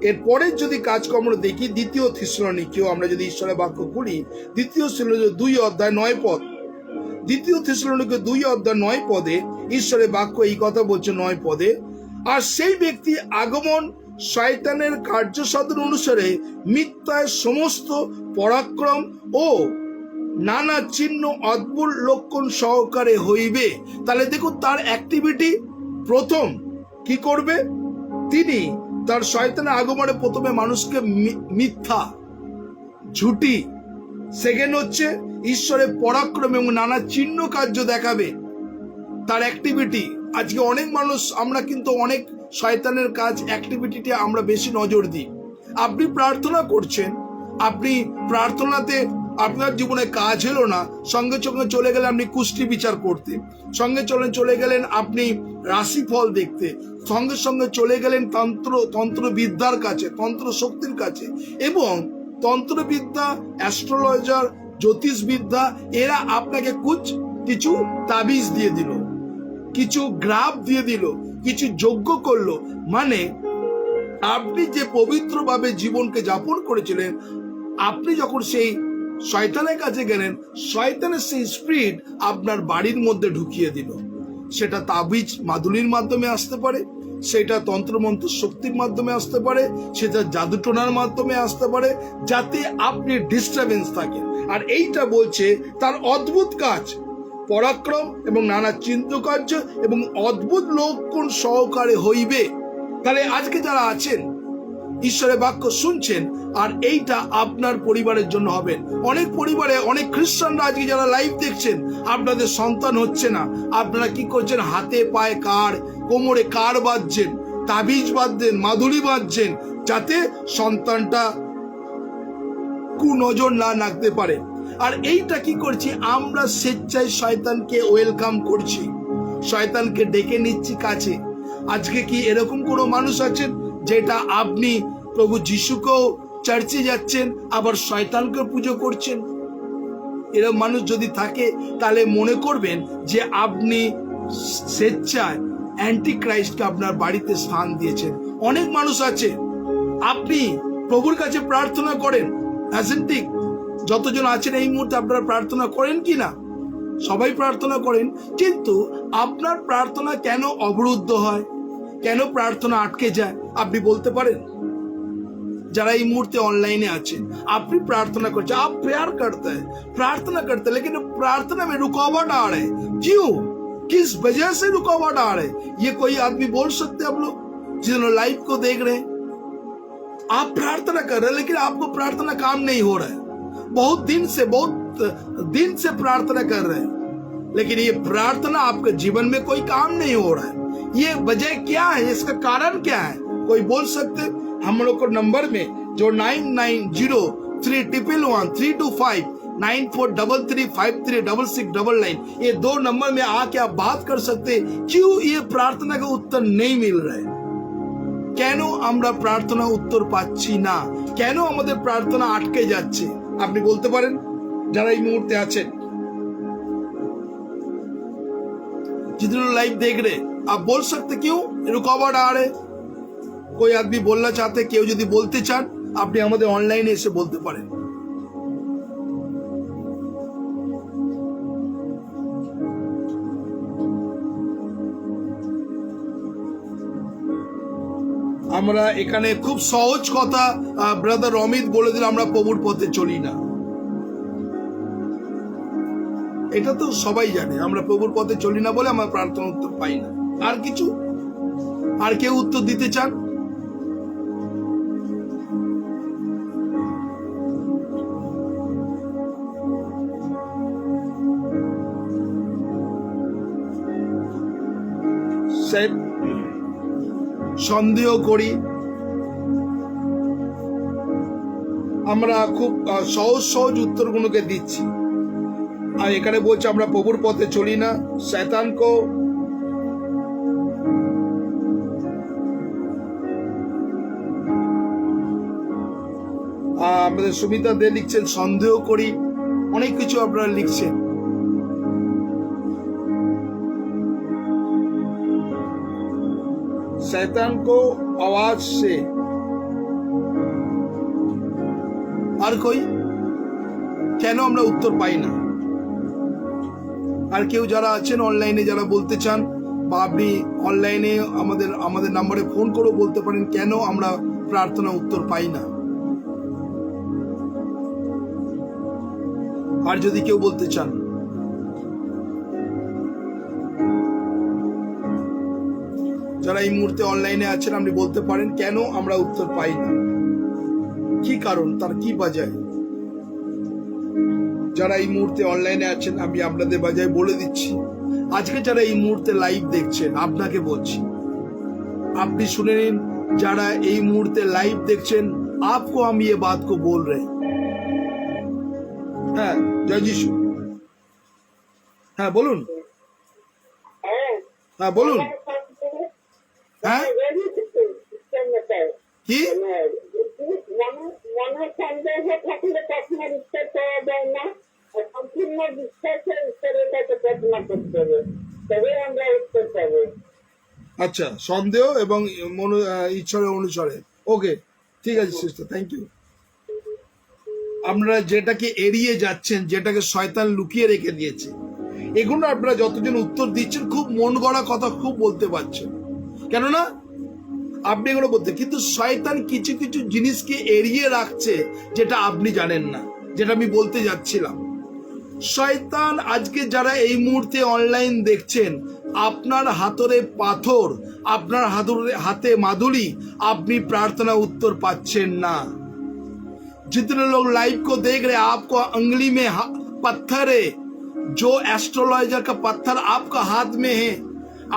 এরপরে যদি কাজকর্ম দেখি 2 থিসসলনিকীয় আমরা যদি ঈশ্বরের বাক্য খুলি, 2 থিসসলনিকীয় 2 অধ্যায় 9 পদ, 2 থিসসলনিকীয় 2 অধ্যায় 9 পদে ঈশ্বরের বাক্য এই কথা বলছে 9 পদে, আর সেই ব্যক্তি আগমন শয়তানের কার্যসাধন অনুসারে মিথ্যায় সমস্ত পরাক্রম ও নানা চিহ্ন অদ্ভুত লক্ষণ সহকারে হইবে। তাহলে দেখুন তার অ্যাক্টিভিটি, প্রথম কি করবে তিনি, তার শয়তানের আগমনে প্রথমে মানুষকে মিথ্যা ঝুটি, সেকেন্ড হচ্ছে ঈশ্বরের পরাক্রম এবং নানা চিহ্ন কার্য দেখাবে, তার অ্যাক্টিভিটি। আজকে অনেক মানুষ, আমরা কিন্তু অনেক শয়তানের কাজ অ্যাক্টিভিটিতে আমরা বেশি নজর দিই। আপনি প্রার্থনা করছেন, আপনি প্রার্থনাতে আপনার জীবনে কাজ হলো না, সঙ্গে সঙ্গে চলে গেলেন আপনি কুষ্টি বিচার করতে, সঙ্গে চলে গেলেন আপনি রাশিফল দেখতে, সঙ্গে সঙ্গে চলে গেলেন তন্ত্রবিদ্যার কাছে, তন্ত্র শক্তির কাছে, এবং তন্ত্রবিদ্যা, অ্যাস্ট্রোলজার, জ্যোতিষবিদ্যা, এরা আপনাকে কিছু তাবিজ দিয়ে দিল, কিছু গ্রাফ দিয়ে দিল, কিছু যজ্ঞ করলো। মানে আপনি যে পবিত্রভাবে জীবনকে যাপন করেছিলেন, আপনি যখন সেই শয়তানের কাছে গেলেন, শয়তানের সেই স্পিরিট আপনার বাড়ির মধ্যে ঢুকিয়ে দিল। সেটা তাবিজ মাদুলির মাধ্যমে আসতে পারে, সেটা তন্ত্রমন্ত্র শক্তির মাধ্যমে আসতে পারে, সেটা জাদুটোনার মাধ্যমে আসতে পারে, যাতে আপনি ডিস্টারবেন্স থাকেন। আর এইটা বলছে তার অদ্ভুত কাজ, পরাক্রম এবং নানা চিহ্নকার্য এবং অদ্ভুত লক্ষণ সহকারে হইবে। তাহলে আজকে যারা আছেন ঈশ্বরের বাক্য শুনছেন, আর এইটা আপনার পরিবারের জন্য হবে। অনেক পরিবারে, অনেক খ্রিস্টানরা আজকে যারা লাইভ দেখছেন, আপনাদের সন্তান হচ্ছে না, আপনারা কি করছেন, হাতে পায়ে কাড়, কোমরে কাড় বাঁধছেন, তাবিজ বাঁধছেন, মাদুলি বাঁধছেন, যাতে সন্তানটা কুনজর না রাখতে পারে। আর এইটা কি করছি আমরা, স্বেচ্ছায় শয়তানকে ওয়েলকাম করছি, শয়তানকে ডেকে নিচ্ছি কাছে। আজকে কি এরকম কোনো মানুষ আছেন যেটা আপনি প্রভু যিশুকেও চার্চে যাচ্ছেন আবার শয়তানকে পুজো করছেন? এরকম মানুষ যদি থাকে তাহলে মনে করবেন যে আপনি স্বেচ্ছায় অ্যান্টিক্রাইস্টকে আপনার বাড়িতে স্থান দিয়েছেন। অনেক মানুষ আছে, আপনি প্রভুর কাছে প্রার্থনা করেন, অ্যাসেন্টিক যতজন আছেন এই মুহূর্তে আপনারা প্রার্থনা করেন কি না? সবাই প্রার্থনা করেন, কিন্তু আপনার প্রার্থনা কেন অবরুদ্ধ হয়, কেন প্রার্থনা আটকে যায় আপনি বলতে পারেন? যারা এই মুহूर्ते ऑनलाइन आছেন, আপনি প্রার্থনা করছেন, आप प्यार करते हैं, प्रार्थना करते हैं, लेकिन प्रार्थना में रुकावट आ रहे हैं। क्यों? किस वजह से रुकावट आ रहे हैं? ये कोई आदमी बोल सकते हैं? आप लोग जिन्होंने लाइव को देख रहे हैं, आप प्रार्थना कर रहे हैं लेकिन आपको प्रार्थना काम नहीं हो रहा है। बहुत दिन से प्रार्थना कर रहे हैं, लेकिन ये प्रार्थना आपके जीवन में कोई काम नहीं हो रहा है। ये वजह क्या है? इसका कारण क्या है? कोई बोल सकते? हम लोग को नंबर में जो 9903111325 9433536699 ये 2 नंबर में आके आप बात कर सकते हैं। क्यों ये प्रार्थना का उत्तर नहीं मिल रहा है? কেন আমরা প্রার্থনা উত্তর পাচ্ছি না? কেন আমাদের প্রার্থনা আটকে যাচ্ছে আপনি বলতে পারেন? যারা এই মুহূর্তে আছেন, जितने लोग लाइव देख रहे, आप बोल सकते क्यों रुकावट आ रहे? कोई आदमी बोलना चाहते, কেউ যদি বলতে চান আপনি আমাদের অনলাইনে এসে বলতে পারেন। আমরা এখানে খুব সহজ কথা ব্রাদার অমিত বলে দিল, আমরা প্রভুর পথে চলি না। এটা তো সবাই জানে, আমরা প্রভুর পথে চলি না বলে আমরা প্রার্থনা উত্তর পাই না। আর কিছু? আর কেউ উত্তর দিতে চান? সন্দেহ করি, আমরা খুব সহজ উত্তরগুলোকে দিচ্ছি। আর এখানে বলছে আমরা প্রভুর পথে চলি না। শয়তান কো আমাদের সুমিতা দে লিখছেন সন্দেহ করি, অনেক কিছু আপনারা লিখছেন। शैतान को आवाज से। আর কই? কেন আমরা উত্তর পাই না? আর কেউ যারা আছেন অনলাইনে যারা বলতে চান, বা আপনি অনলাইনে আমাদের নম্বরে ফোন করে বলতে পারেন কেন আমরা প্রার্থনা উত্তর পাই না। আর যদি কেউ বলতে চান, যারা এই মুহূর্তে অনলাইনে আছেন আপনি বলতে পারেন কেন আমরা উত্তর পাই না, কি কারণ, তার কি বাজায়। যারা এই মুহূর্তে অনলাইনে আছেন আমি আপনাদের বাজায় বলে দিচ্ছি। আজকে যারা এই মুহূর্তে লাইভ দেখছেন আপনাকে বলছি, আপনি শুনে নিন। যারা এই মুহূর্তে লাইভ দেখছেন आपको हम ये बात को बोल रहे हैं। হ্যাঁ, জয় যিশু। হ্যাঁ বলুন, হ্যাঁ বলুন। হ্যাঁ কি? আচ্ছা, সন্দেহ এবং ঈশ্বরের অনুসারে। ওকে, ঠিক আছে সিস্টার, থ্যাংক ইউ। আপনারা যেটাকে এড়িয়ে যাচ্ছেন, যেটাকে শয়তান লুকিয়ে রেখে দিয়েছে, এগুলো আপনারা যতজন উত্তর দিচ্ছেন খুব মন গড়া কথা খুব বলতে পারছেন, কেননা আপনি এগুলো বলতে, কিন্তু শয়তান কিছু কিছু জিনিসকে এড়িয়ে রাখছে যেটা আপনি জানেন না, যেটা আমি বলতে যাচ্ছিলাম। শয়তান আজকে যারা এই মুহূর্তে অনলাইন দেখছেন, আপনার হাতরে পাথর, আপনার হাতে মাদুলি, আপনি প্রার্থনা উত্তর পাচ্ছেন না। जितने लोग लाइव को देख रहे हैं, आपको अंगुली में पत्थर है, जो एस्ट्रोलॉजर का पत्थर आपका हाथ में है,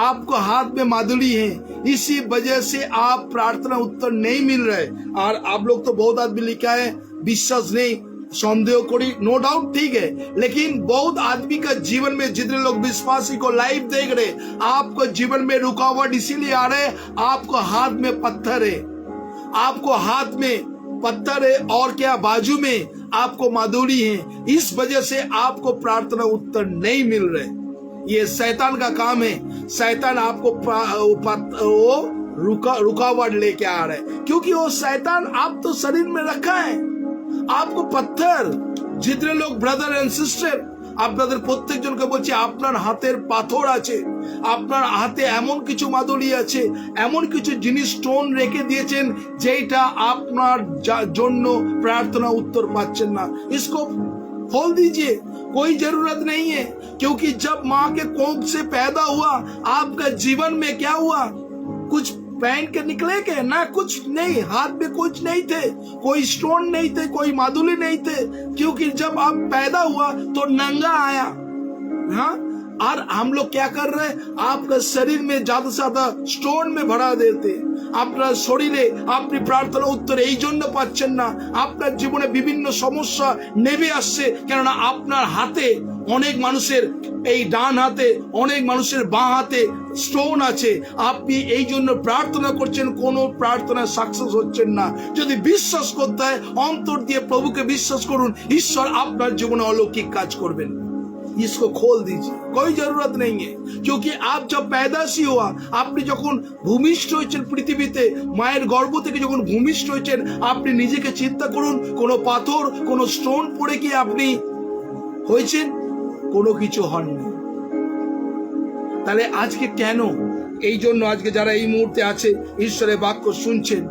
आपको हाथ में मादुली है, इसी वजह से आप प्रार्थना उत्तर नहीं मिल रहे। और आप लोग तो बहुत आदमी लिखा है विश्वास नहीं, संदेह करी, नो डाउट ठीक है, लेकिन बहुत आदमी का जीवन में जितने लोग विश्वासी को लाइव देख रहे, आपको जीवन में रुकावट इसीलिए आ रहे, आपको हाथ में पत्थर है, आपको हाथ में पत्थर है और क्या बाजू में आपको माधुरी है, इस वजह से आपको प्रार्थना उत्तर नहीं मिल रहे। ये शैतान का काम है। शैतान आपको रुकावट लेके आ रहा है, क्योंकि वो शैतान आप तो शरीर में रखा है, आपको पत्थर जितने लोग ब्रादार एंड सिस्टर, আপনাদের প্রত্যেকজনকে বলছি আপনার হাতের পাথর আছে, আপনার হাতে এমন কিছু মাদুলি আছে, এমন কিছু জিনিস স্টোন রেখে দিয়েছেন যেটা আপনার জন্য प्रार्थना उत्तर पाচ্ছেন ना। इसको खोल दीजिए, कोई जरूरत नहीं है, क्योंकि जब माँ के कोख से पैदा हुआ आपका जीवन में क्या हुआ? कुछ पहन के निकले के ना, कुछ नहीं, हाथ में कुछ नहीं थे, कोई स्टोन नहीं थे, कोई मादुली नहीं थे, क्योंकि जब आप पैदा हुआ तो नंगा आया। हाँ, और हम लोग क्या कर रहे हैं? आपका शरीर में ज्यादा से ज्यादा स्टोन में भरा देते, আপনার শরীরে আপনি প্রার্থনা উত্তর এই জন্য পাচ্ছেন না, আপনার জীবনে বিভিন্ন সমস্যা নেমে আসছে, কেননা আপনার হাতে অনেক মানুষের এই ডান হাতে, অনেক মানুষের বাঁ হাতে স্টোন আছে। আপনি এই জন্য প্রার্থনা করছেন, কোনো প্রার্থনা সাকসেস হচ্ছেন না। যদি বিশ্বাস করতে হয় অন্তর দিয়ে প্রভুকে বিশ্বাস করুন, ঈশ্বর আপনার জীবনে অলৌকিক কাজ করবেন। इसको खोल दीजिए, कोई जरूरत नहीं है, क्योंकि आप जब पैदाशी हुआ, আপনি যখন ভূমিষ্ঠ হয়েছেন পৃথিবীতে, মায়ের গর্ভ থেকে যখন ভূমিষ্ঠ হয়েছেন, আপনি নিজেকে চিন্তা করুন, কোনো পাথর কোনো স্টোন পড়ে কি আপনি হয়েছেন? কোনো কিছু হননি। তাহলে আজকে কেন? এই জন্য আজকে যারা এই মুহূর্তে আছে ঈশ্বরের বাক্য শুনছেন,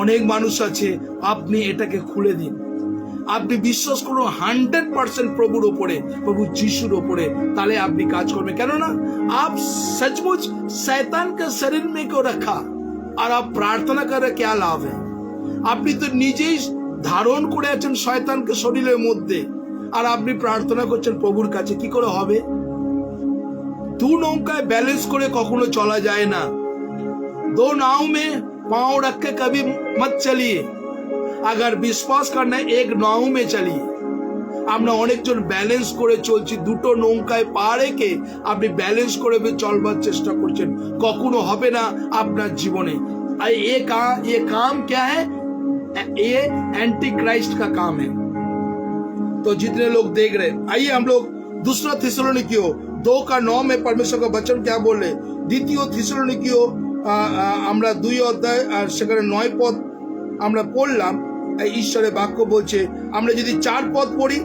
অনেক মানুষ আছে, আপনি এটাকে খুলে দিন, আপনি বিশ্বাস করুন 100% প্রভুর ওপরে, প্রভু যিশুর ওপরে, তাহলে আপনি কাজ করবেন। কেননা आप सचमुच शैतान के शरीर में क्यों रखा और आप प्रार्थना कर क्या लाभ है? আপনি তো নিজেই ধারণ করে আছেন শয়তানকে শরীরের মধ্যে, আর আপনি প্রার্থনা করছেন প্রভুর কাছে, কি করে হবে? দু নৌকায় ব্যালেন্স করে কখনো চলা যায় না। दो नाव में पांव रख के कभी मत चलिए, अगर विश्वास करना है एक नाव में चलिए। আমরা অনেকজন ব্যালেন্স করে চলছি, দুটো নৌকায় পা রেখে আপনি ব্যালেন্স করে চলবার চেষ্টা করছেন, কখনো হবে না আপনার জীবনে। আর ये काम क्या है? ये एंटी क्राइस्ट का काम है। तो जितने लोग देख रहे, आइए हम लोग दूसरा थिस्सलुनीकियों 2:9 में परमेश्वर का वचन क्या बोले। দ্বিতীয় थिस्सलुनीकियों আমরা 2 অধ্যায় আর সেখানে 9 পদ আমরা পড়লাম। ঈশ্বরের বাক্য বলছে, আমরা যদি 4 পদ পড়ি,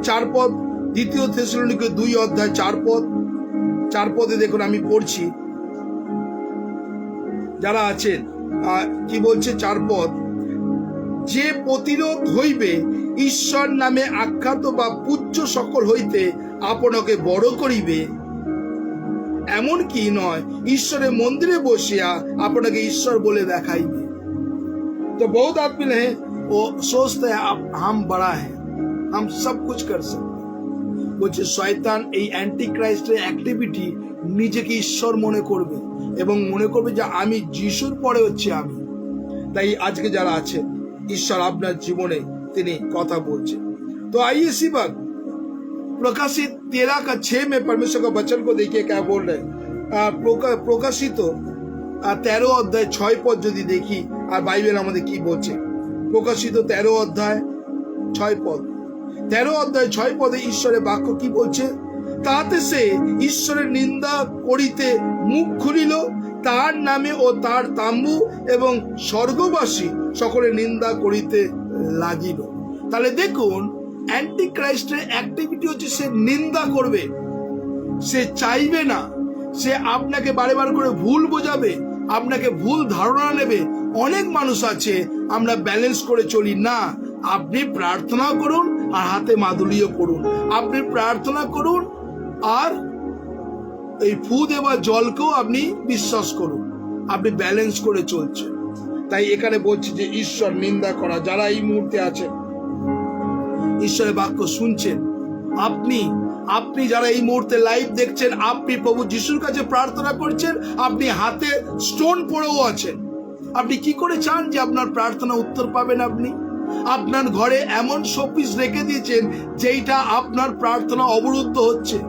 4 পদ, দ্বিতীয় থেসলোনিকে 2 অধ্যায় 4 পদ, 4 পদে দেখুন আমি পড়ছি, যারা আছেন কি বলছে 4 পদ, যে প্রতিরোধ হইবে ঈশ্বর নামে আখ্যাত বা পূজ্য সকল হইতে আপনাকে বড় করিবে, এমন কি নয় ঈশ্বরের মন্দিরে বসিয়া আপনাকে ঈশ্বর বলে দেখাইবে। तो बहुत आदमी है वो सोचते हैं अब हम बड़ा है, हम सब कुछ कर सकते, বলছে শয়তান এই অ্যান্টি ক্রাইস্টের অ্যাক্টিভিটি নিজেকে ঈশ্বর মনে করবে এবং মনে করবে যে আমি যিশুর পরে হচ্ছে আমি। তাই আজকে যারা আছে ঈশ্বর আপনার জীবনে তিনি কথা বলছেন। तो आइए इसी बात प्रकाशित 13:6 में परमेश्वर का वचन को देखिए क्या बोल रहे हैं। প্রকাশিত 13 অধ্যায় 6 পদ যদি দেখি, আর বাইবেল আমাদের কি বলছে, প্রকাশিত 13 অধ্যায় 6 পদ, 13 অধ্যায় 6 পদে ঈশ্বরের বাক্য কি বলছে, তাতে সে ঈশ্বরের নিন্দা করিতে মুখ খুলিল, তার নামে ও তার তাম্বু এবং স্বর্গবাসী সকলের নিন্দা করিতে লাগিল। তাহলে দেখুন অ্যান্টি ক্রাইস্টের অ্যাক্টিভিটি হচ্ছে সে নিন্দা করবে, সে চাইবে না, সে আপনাকে বারে বার করে ভুল বোঝাবে, আপনাকে ভুল ধারণা নেবে। অনেক মানুষ আছে আমরা ব্যালেন্স করে চলি না। আপনি প্রার্থনা করুন আর হাতে মাদুলিও করুন, আপনি প্রার্থনা করুন আর এই ফু দেওয়া জলকেও আপনি বিশ্বাস করুন, আপনি ব্যালেন্স করে চলছেন। তাই এখানে বলছি যে ঈশ্বর নিন্দা করা, যারা এই মুহূর্তে আছেন ঈশ্বরের বাক্য শুনছেন, আপনি যারা এই মুহূর্তে লাইভ দেখছেন, আপনি প্রভু যিশুর কাছে প্রার্থনা করছেন, আপনি হাতে স্টোন পড়েও আছেন, আপনি কি করে চান যে আপনার প্রার্থনা উত্তর পাবেন? আপনি আপনার ঘরে এমন শোপিস রেখে দিয়েছেন যেটা আপনার প্রার্থনা অবরুদ্ধ হচ্ছে।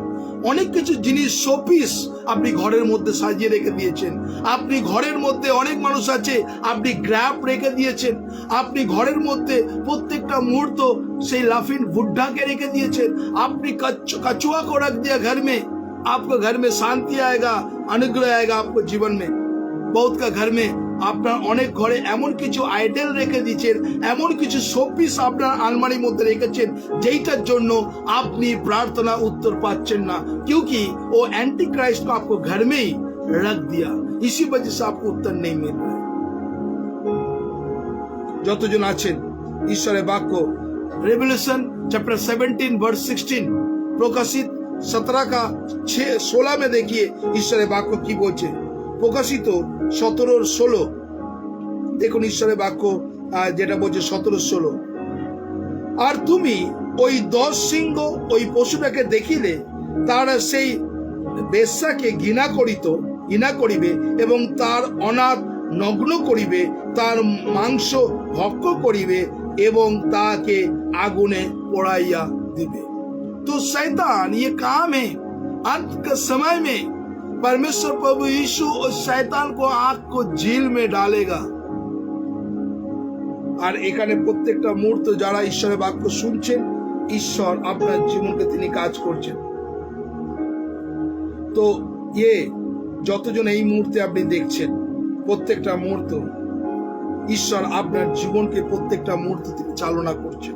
অনেক কিছু জিনিস শোপিস আপনি ঘরের মধ্যে সাজিয়ে রেখে দিয়েছেন। আপনি ঘরের মধ্যে, অনেক মানুষ আছে আপনি গ্র্যাপ রেখে দিয়েছেন, আপনি ঘরের মধ্যে প্রত্যেকটা মুহূর্ত সেই লাফিং बुड्ढा के রেখে দিয়েছেন। আপনি कछुआ को रख दिया घर में, आपको घर में शांति आएगा, अनुग्रह आएगा आपको जीवन में। बहुत का घर में আপনার অনেক ঘরে এমন কিছু আইডল রেখে দিয়েছেন, এমন কিছু শোপিস আপনার আলমারির মধ্যে রেখেছেন যেইটার জন্য আপনি प्रार्थना उत्तर पाচ্ছেন না, क्योंकि वो एंटी क्राइस्ट को आपको घर में ही रख दिया, इसी वजह से आपको उत्तर नहीं मिल रहा है। যতজন আছেন ঈশ্বরের বাক্য रेवल्यूशन चैप्टर 17 वर्स 16 प्रकाशित 17 का 16 में देखिए ঈশ্বরের বাক্য কি বলছে। প্রকাশিত 17:16 দেখুন ঈশ্বরের বাক্য যেটা বলছে 17:16, আর তুমি ওই 10 সিংহ ওই পশুটাকে দেখিলে তারা সেই বেশ্যাকে ঘৃণা করিবে এবং তার অনাথ নগ্ন করিবে, তার মাংস ভক্ষ করিবে এবং তাকে আগুনে পোড়াইয়া দিবে। तो शैतान ये काम है अंत के समय में परमेश्वर प्रभु यीशु उस शैतान को आग को झील में डालेगा। আর এখানে প্রত্যেকটা মুহূর্ত যারা ঈশ্বরের বাক্য শুনছেন, ঈশ্বর আপনার জীবনকে তিনি কাজ করছেন। তো যতজন এই মুহূর্তে আপনি দেখছেন, প্রত্যেকটা মুহূর্ত ঈশ্বর আপনার জীবনকে প্রত্যেকটা মুহূর্ত থেকে চালনা করছেন।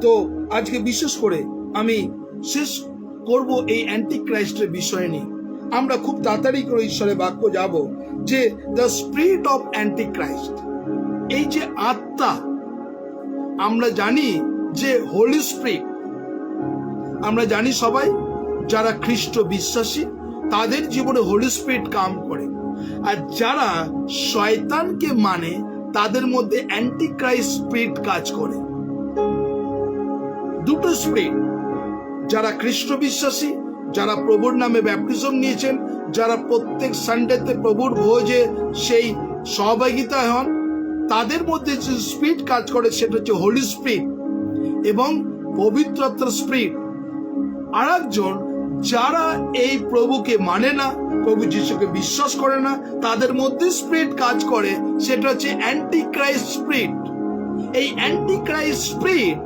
তো আজকে বিশেষ করে আমি শেষ করব এই অ্যান্টি ক্রাইস্টের বিষয় নিয়ে। আমরা খুব তাড়াতাড়ি করে ঈশ্বরের বাক্য যাব যে the spirit of anti Christ, এই যে আত্মা, আমরা জানি যে হোলি স্পিরিট, আমরা জানি সবাই যারা খ্রিস্ট বিশ্বাসী তাদের জীবনে হোলি স্পিরিট কাম করে, আর যারা শয়তানকে মানে তাদের মধ্যে অ্যান্টি ক্রাইস্ট স্পিরিট কাজ করে। দুটো স্পিরিট, যারা খ্রিস্ট বিশ্বাসী, যারা প্রভুর নামে ব্যাপটিজম নিয়েছেন, যারা প্রত্যেক সানডেতে প্রভুর ভোজে সেই সহভাগিতা হন, তাদের মধ্যে যে স্পিরিট কাজ করে সেটা হচ্ছে হোলি স্পিরিট এবং পবিত্র আত্মার স্পিরিট। আর একজন যারা এই প্রভুকে মানে না, প্রভু যিশুকে বিশ্বাস করে না, তাদের মধ্যে স্পিরিট কাজ করে, সেটা হচ্ছে অ্যান্টি ক্রাইস্ট স্পিরিট। এই অ্যান্টি क्राइस्ट स्पिरिट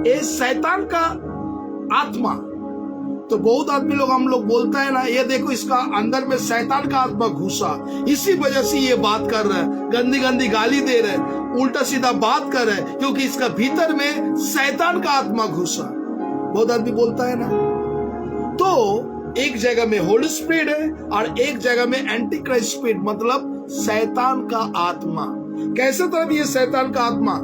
ये शैतान का आत्मा। तो बहुत आदमी लोग हम लोग बोलता है ना, ये देखो इसका अंदर में शैतान का आत्मा घुसा, इसी वजह से ये बात कर रहा है, गंदी गंदी गाली दे रहे, उल्टा सीधा बात कर रहे, क्योंकि इसका भीतर में शैतान का आत्मा घुसा। बहुत आदमी बोलता है ना। तो एक जगह में होली स्पिरिट है और एक जगह में एंटी क्राइस्ट स्पिरिट, मतलब शैतान का आत्मा। कैसे तरह ये शैतान का आत्मा?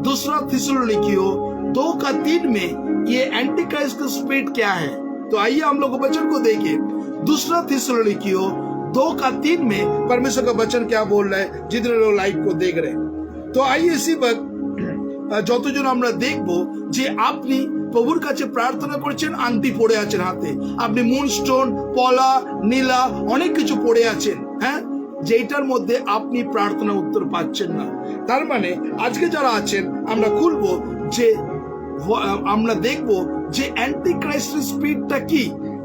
दूसरा थिस्सलुनीकियों 2:3 में ये एंटी क्राइस्ट का स्पिरिट क्या है? तो आइए हम लोग वचन को देखें। दूसरा थिस्सलुनीकियों 2:3 में परमेश्वर का वचन क्या बोल रहा है, जितने लोग लाइव को देख रहे हैं। तो आइए इसी वक्त যতজন আমরা দেখব যে আপনি প্রভুর কাছে প্রার্থনা করেছেন, আংটি পড়ে আছেন হাতে, আপনি মুনস্টোন, পলা, নীলা অনেক কিছু পড়ে আছেন, হ্যাঁ, যেটার মধ্যে আপনি প্রার্থনা উত্তর পাচ্ছেন না। তার মানে আজকে যারা আছেন আমরা খুলবো যে আমরা দেখব যে অ্যান্টি ক্রাইস্টের স্পিরিটটা কি।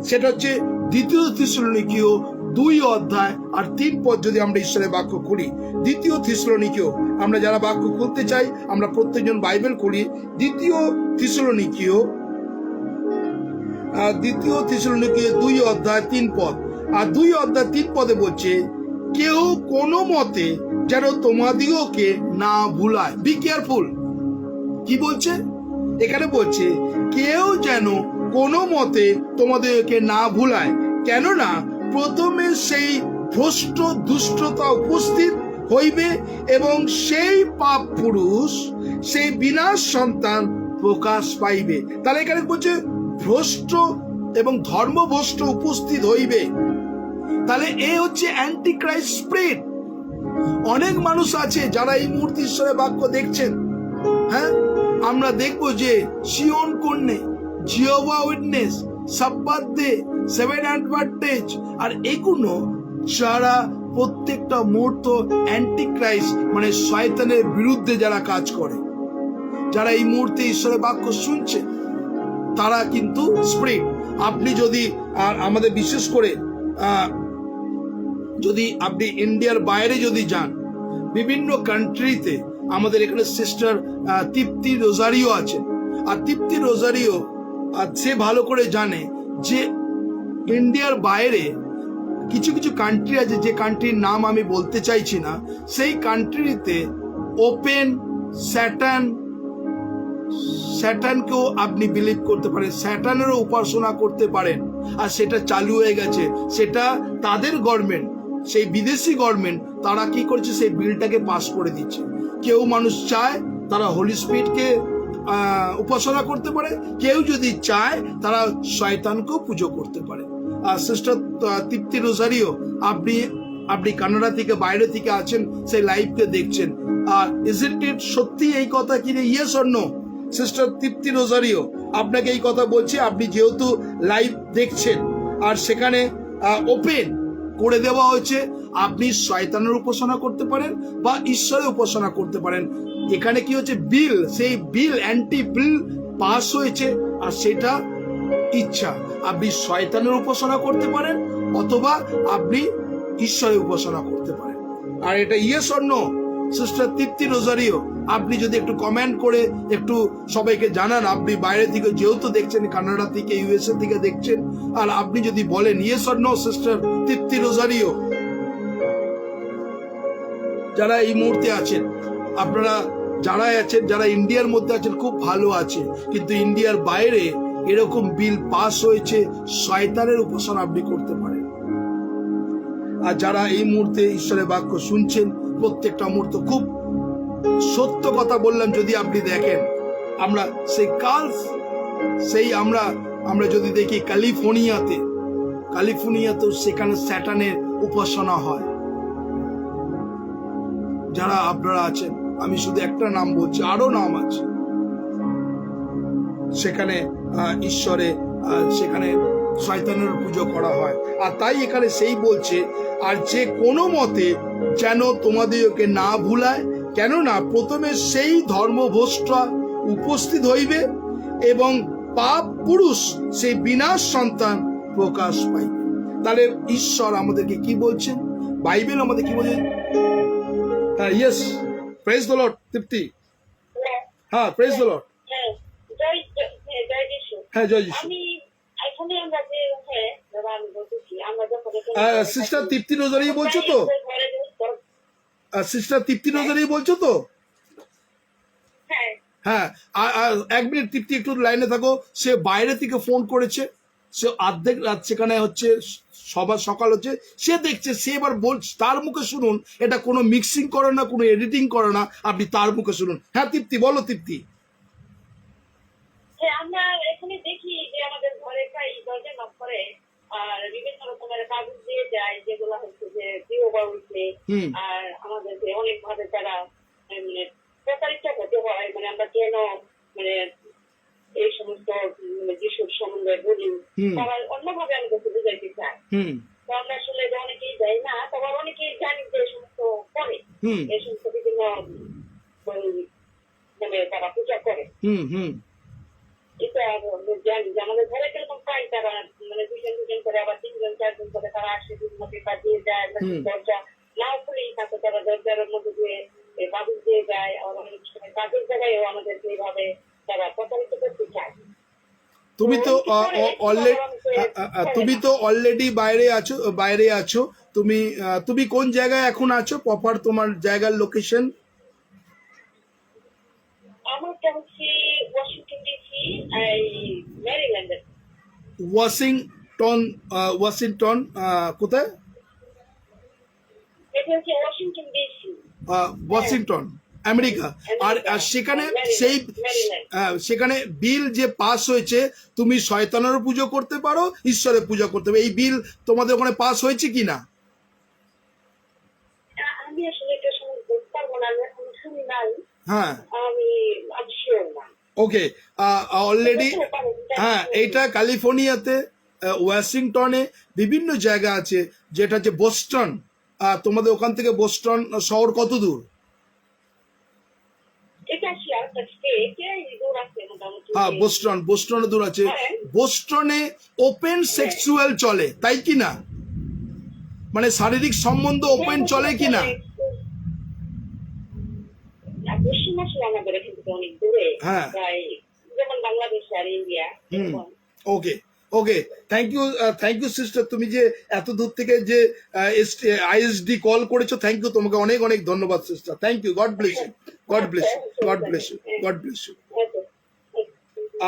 সেটা হচ্ছে দ্বিতীয় থিস্সলুনীকিও 2:3 যদি আমরা ঈশ্বরের বাক্য খুলি, দ্বিতীয় থিস্সলুনীকিও, আমরা যারা বাক্য খুলতে চাই আমরা প্রত্যেকজন বাইবেল খুলি। দ্বিতীয় থিস্সলুনীকিও 2:3 আর 2:3 বলছে, কেউ কোনো মতে যেন তোমাদিগকে না ভুলায়। Be careful. কি বলছে এখানে? বলছে কেউ যেন কোনো মতে তোমাদেরকে না ভুলায়, কেননা প্রথমে সেই ভ্রষ্ট দুষ্টতা উপস্থিত হইবে এবং সেই পাপ পুরুষ, সেই বিনাশ সন্তান প্রকাশ পাইবে। তাহলে এখানে বলছে ভ্রষ্ট এবং ধর্মভ্রষ্ট উপস্থিত হইবে। তাহলে এ হচ্ছে অ্যান্টি ক্রাইস্ট স্পিরিট। অনেক মানুষ আছে যারা এই মুহূর্তে ঈশ্বরের বাক্য দেখছেন, হ্যাঁ, আমরা দেখবো যে সিয়ন কন্যে, জিহোভা উইটনেস, সাব্বাত ডে, 7 অ্যাডভান্টেজ, আর এগুলো যারা প্রত্যেকটা মুহূর্ত অ্যান্টি ক্রাইস্ট মানে শয়তানের বিরুদ্ধে যারা কাজ করে, যারা এই মুহূর্তে ঈশ্বরের বাক্য শুনছে, তারা কিন্তু স্পিরিট। আপনি যদি, আর আমাদের বিশেষ করে যদি আপনি ইন্ডিয়ার বাইরে যদি যান, বিভিন্ন কান্ট্রিতে, আমাদের এখানে সিস্টার তৃপ্তি রোজারিও আছে, আর তৃপ্তি রোজারিও সে ভালো করে জানে যে ইন্ডিয়ার বাইরে কিছু কিছু কান্ট্রি আছে, যে কান্ট্রির নাম আমি বলতে চাইছি না, সেই কান্ট্রিতে ওপেন স্যাটানকেও আপনি বিলিভ করতে পারেন, স্যাটানেরও উপাসনা করতে পারেন। আর সেটা চালু হয়ে গেছে, সেটা তাদের গভর্নমেন্ট, সেই বিদেশি গভর্নমেন্ট, তারা কি করছে, সেই বিলটাকে পাস করে দিচ্ছে। কেউ মানুষ চায় তারা হোলি স্পিরিটকে উপাসনা করতে পারে, কেউ যদি চায় তারা শয়তানকেও পুজো করতে পারে। আর সিস্টার তৃপ্তি রোজারিও, আপনি কানাডা থেকে, বাইরে থেকে আছেন, সেই লাইভকে দেখছেন। আর ইজন্ট ইট সত্যি এই কথা কি, yes or no? Sister Tripti Rozario, আপনাকে এই কথা বলছি, আপনি যেহেতু লাইভ দেখছেন আর সেখানে ওপেন করে দেওয়া হয়েছে, আপনি শয়তানের উপাসনা করতে পারেন বা ঈশ্বরের উপাসনা করতে পারেন। এখানে কি হচ্ছে, বিল, সেই বিল, অ্যান্টি বিল পাস হয়েছে, আর সেটা ইচ্ছা, আপনি শয়তানের উপাসনা করতে পারেন অথবা আপনি ঈশ্বরের উপাসনা করতে পারেন। আর এটা yes or no? Sister Tripti Rozario, আপনি যদি একটু কমেন্ট করে একটু সবাইকে জানান, আপনি বাইরে থেকে যেহেতু দেখছেন, কানাডা থেকে, ইউএসএ থেকে দেখছেন, আর আপনি যদি বলেন yes or no sister Tripti Rozario. যারা এই মুহূর্তে আছেন, আপনারা যারা আছেন, যারা ইন্ডিয়ার মধ্যে আছেন, খুব ভালো আছে, কিন্তু ইন্ডিয়ার বাইরে এরকম বিল পাস হয়েছে, শয়তানের উপাসনা আপনি করতে পারেন। আর যারা এই মুহূর্তে ঈশ্বরের বাক্য শুনছেন, প্রত্যেকটা মুহূর্ত খুব সত্য কথা বললাম, যদি আপনি দেখেন, আমরা সেই আমরা যদি দেখি ক্যালিফোর্নিয়াতেও সেখানে স্যাটানের উপাসনা হয়। যারা আপনারা আছেন, আমি শুধু একটা নাম বলছি, আরো নাম আছে, সেখানে ঈশ্বরে, সেখানে শয়তানের পুজো করা হয়। আর তাই এখানে সেই বলছে, আর যে কোনো মতে যেন তোমাদেরকে না ভুলায়, কেননা প্রথমে সেই ধর্মভ্রষ্টরা উপস্থিত হইবে এবং পাপ পুরুষ সেই বিনাশ সন্তান প্রকাশ পাইবে। তাহলে ঈশ্বর আমাদেরকে কি বলছেন, বাইবেল আমাদের কি বলছে? ইয়েস, প্রেজ দ্য লর্ড তৃপ্তি। হ্যাঁ, প্রেজ দ্য লর্ড। হ্যাঁ, জয় যিশু। সিস্টার তৃপ্তি রোজারি বলছো তো? সিস্টার তৃপ্তি রোজারি বলছো তো? হ্যাঁ, এক মিনিট তৃপ্তি, একটু লাইনে থাকো। সে বাইরে থেকে ফোন করেছে, সে অর্ধেক রাত সেখানে হচ্ছে, সকাল হচ্ছে, সে দেখছে, সে এবার বলছে, তার মুখে শুনুন, এটা কোনো মিক্সিং করে না, কোনো এডিটিং করে না, আপনি তার মুখে শুনুন। হ্যাঁ তৃপ্তি, বলো তৃপ্তি। আমরা এখানে দেখি যে আমাদের ঘরে প্রায় দরজা নক করে, আর বিভিন্ন রকমের কাগজ দিয়ে যায়, যেগুলো হচ্ছে যে প্রিয় বাউলকে, আর আমাদেরকে অনেক ভাবে তারা মানে প্রতারিত হতে হয়, মানে আমরা যেন মানে এই সমস্ত যিশুর সম্বন্ধে বলি, তারা অন্যভাবে আমাদেরকে বুঝাইতে চায়। তো আমরা আসলে অনেকেই যাই না, তবে অনেকেই জানি যে এই সমস্ত করে, এই সমস্ত বিভিন্ন মানে তারা পূজা করে। এটা জানি যে আমাদের ঘরে কিরকম পাই, তারা মানে দুজন করে, আবার 3জন 4জন করে তারা আসে, বিভিন্ন পেপার দিয়ে যায়, দরজা নাও খুলেই থাকে, তারা দরজার মধ্যে দিয়ে কাগজ দিয়ে যায়। আর অনেক সময় কাজের জায়গায়ও আমাদেরকে এইভাবে তারা প্রতারিত করতে চায়। তুমি তো অলরেডি বাইরে আছো। তুমি কোন জায়গায় এখন আছো, প্রপার তোমার জায়গার লোকেশন? আমারটা হচ্ছে ওয়াশিংটন ডিসি, মেরিল্যান্ডে। ওয়াশিংটন কোথায়? এটা হচ্ছে ওয়াশিংটন ডিসি, ওয়াশিংটন, আমেরিকা। আর সেখানে বিল যে পাস হয়েছে, তুমি শয়তানেরও পুজো করতে পারো, ঈশ্বরের পুজো করতে পারো। এই বিল তোমাদের ওখানে পাস হয়েছে কিনা? আমি আসলে এটা সময় বলতে পারবো না, আমি এখন শুনি নাই। হ্যাঁ, আমি শিওর না। ওকে, অলরেডি। হ্যাঁ, এইটা ক্যালিফোর্নিয়াতে, ওয়াশিংটনে, বিভিন্ন জায়গা আছে, যেটা হচ্ছে বোস্টন। তোমাদের ওখান থেকে বোস্টন শহর কত দূর? হ্যাঁ, বোস্টনে দূর আছে। বোস্টনে ওপেন সেক্সুয়াল চলে, তাই কি না? মানে শারীরিক সম্বন্ধ ওপেন চলে কি না? হ্যাঁ, okay, okay, thank you sister, তুমি যে এত দূর থেকে যে আইএসডি কল করেছো, থ্যাংক ইউ, তোমাকে অনেক অনেক ধন্যবাদ sister, thank you, God bless you, God bless you, God bless you, God bless you.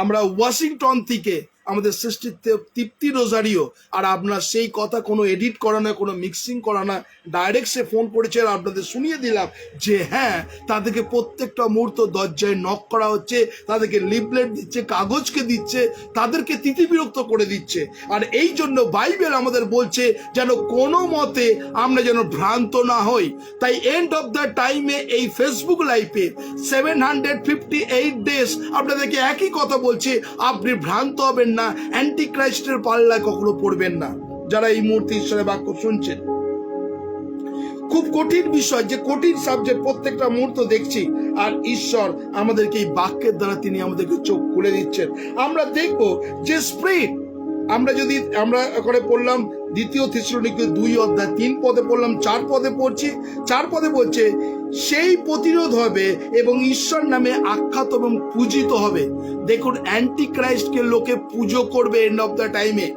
আমরা ওয়াশিংটন থেকে আমাদের সৃষ্টির তৃপ্তি রোজারিও, আর আপনার সেই কথা কোনো এডিট করা না, কোনো মিক্সিং করা না, ডাইরেক্ট সে ফোন করেছে আর আপনাদের শুনিয়ে দিলাম যে হ্যাঁ, তাদেরকে প্রত্যেকটা মুহূর্ত দরজায় নক করা হচ্ছে, তাদেরকে লিফলেট দিচ্ছে, কাগজকে দিচ্ছে, তাদেরকে তিতিবিরক্ত করে দিচ্ছে। আর এই জন্য বাইবেল আমাদের বলছে যেন কোনো মতে আমরা যেন ভ্রান্ত না হই। তাই এন্ড অফ দ্য টাইমে এই ফেসবুক লাইভে 758 ডেজ আপনাদেরকে একই কথা বলছে, আপনি ভ্রান্ত হবেন না, অ্যান্টি ক্রাইস্টের পাল্লায় কখনো পড়বেন না। যারা এই মুহূর্তে ঈশ্বরের বাক্য শুনছেন, খুব কঠিন বিষয়, যে কঠিন সাবজেক্ট প্রত্যেকটা মুহূর্ত দেখছি, আর ঈশ্বর আমাদেরকে এই বাক্যের দ্বারা তিনি আমাদেরকে চোখ খুলে দিচ্ছেন। আমরা দেখব যে স্পিরিট, আমরা করে পড়লাম 2 থেসলোনিকে 2:3 পদে পড়লাম, 4 পদে পড়ছি, 4 পদে বলছে সেই প্রতিরোধ হবে এবং ঈশ্বর নামে আখ্যাত এবং পূজিত হবে। দেখুন, অ্যান্টি ক্রাইস্টকে লোকে পুজো করবে এন্ড অফ দ্য টাইমে।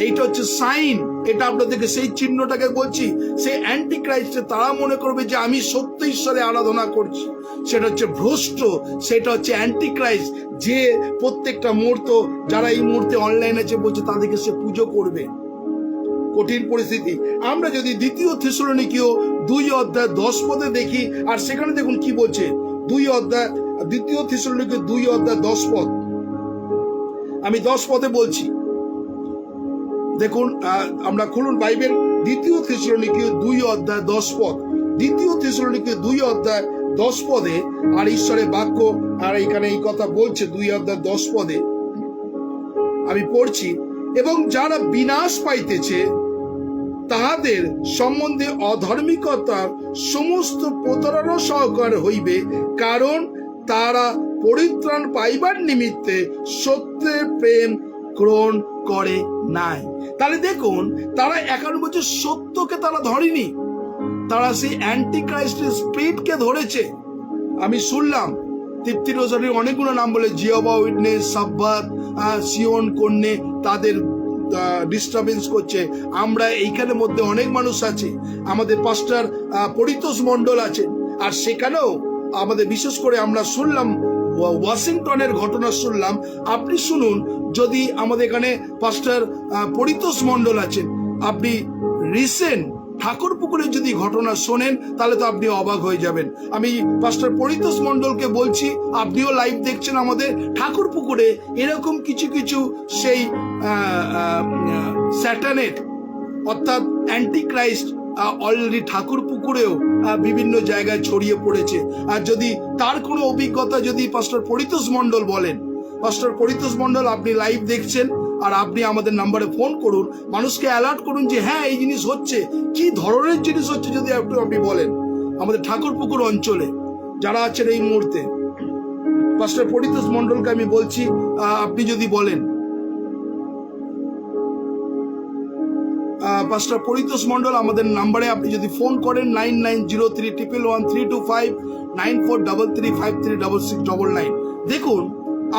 এইটা হচ্ছে সাইন, এটা আপনাদেরকে সেই চিহ্নটাকে বলছি। সেই অ্যান্টি ক্রাইস্টে তারা মনে করবে যে আমি সত্য ঈশ্বরে আরাধনা করছি, সেটা হচ্ছে ভ্রষ্ট, সেটা হচ্ছে অ্যান্টি ক্রাইস্ট, যে প্রত্যেকটা মুহূর্ত যারা এই মুহূর্তে অনলাইন আছে বলছে তাদেরকে সে পুজো করবে। কঠিন পরিস্থিতি। আমরা যদি 2 থেসলোনিকীয় 2:10 পদে দেখি, আর সেখানে দেখুন কি বলছে, 2 থেসলোনিকীয় 2:10 পদ, আমি 10 পদে বলছি, দেখুন, আমরা খুলুন বাইবেল, 2 থেসলোনিকীয় 2:10 পদ, 2 থেসলোনিকীয় 2:10 পদে, আর ঈশ্বরের বাক্য আর এখানে এই কথা বলছে 2:10 পদে, আমি পড়ছি, এবং যারা বিনাশ পাইতেছে তাহাদের সম্বন্ধে অধার্মিকতার সমস্ত প্রতারণা সহকার হইবে, কারণ তারা পরিত্রাণ পাইবার নিমিত্তে সত্যের প্রেম গ্রহণ করে নাই। তাহলে দেখুন, তারা এখন বলছে সত্যকে তারা ধরেনি, তারা সেই অ্যান্টি ক্রাইস্টের স্পিরিটকে ধরেছে। আমি শুনলাম তৃপ্তি রোজারির অনেকগুলো নাম বলে, জিহোভা উইটনেস, সাব্বাত, সিওন কন্যে, তাদের ডিস্টারবেন্স করছে। আমরা এইখানে মধ্যে অনেক মানুষ আছে, আমাদের পাস্টার পরিতোষ মণ্ডল আছে, আর সেখানেও আমাদের বিশেষ করে আমরা শুনলাম ওয়াশিংটনের ঘটনা শুনলাম। আপনি শুনুন, যদি আমাদের এখানে পাস্টার পরিতোষ মণ্ডল আছেন, আপনি রিসেন্ট ঠাকুরপুকুরের যদি ঘটনা শোনেন তাহলে তো আপনি অবাক হয়ে যাবেন। আমি পাস্টার পরিতোষ মণ্ডলকে বলছি, আপনিও লাইভ দেখছেন আমাদের ঠাকুরপুকুরে, এরকম কিছু কিছু সেই স্যাটানের অর্থাৎ অ্যান্টি ক্রাইস্ট অলরেডি ঠাকুরপুকুরেও বিভিন্ন জায়গায় ছড়িয়ে পড়েছে। আর যদি তার কোনো অভিজ্ঞতা যদি পাস্টার পরিতোষ মণ্ডল বলেন, পাস্টার পরিতোষ মণ্ডল আপনি লাইভ দেখছেন, আর আপনি আমাদের নাম্বারে ফোন করুন, মানুষকে অ্যালার্ট করুন যে হ্যাঁ এই জিনিস হচ্ছে, কি ধরনের জিনিস হচ্ছে, যদি আপনি বলেন আমাদের ঠাকুরপুকুর অঞ্চলে যারা আছেন এই মুহূর্তে। পাস্টার পরিতোষ মণ্ডলকে আমি বলছি, আপনি যদি বলেন, পাস্টার পরিতোষ মণ্ডল আমাদের নাম্বারে আপনি যদি ফোন করেন 9903111325 9433536699। দেখুন,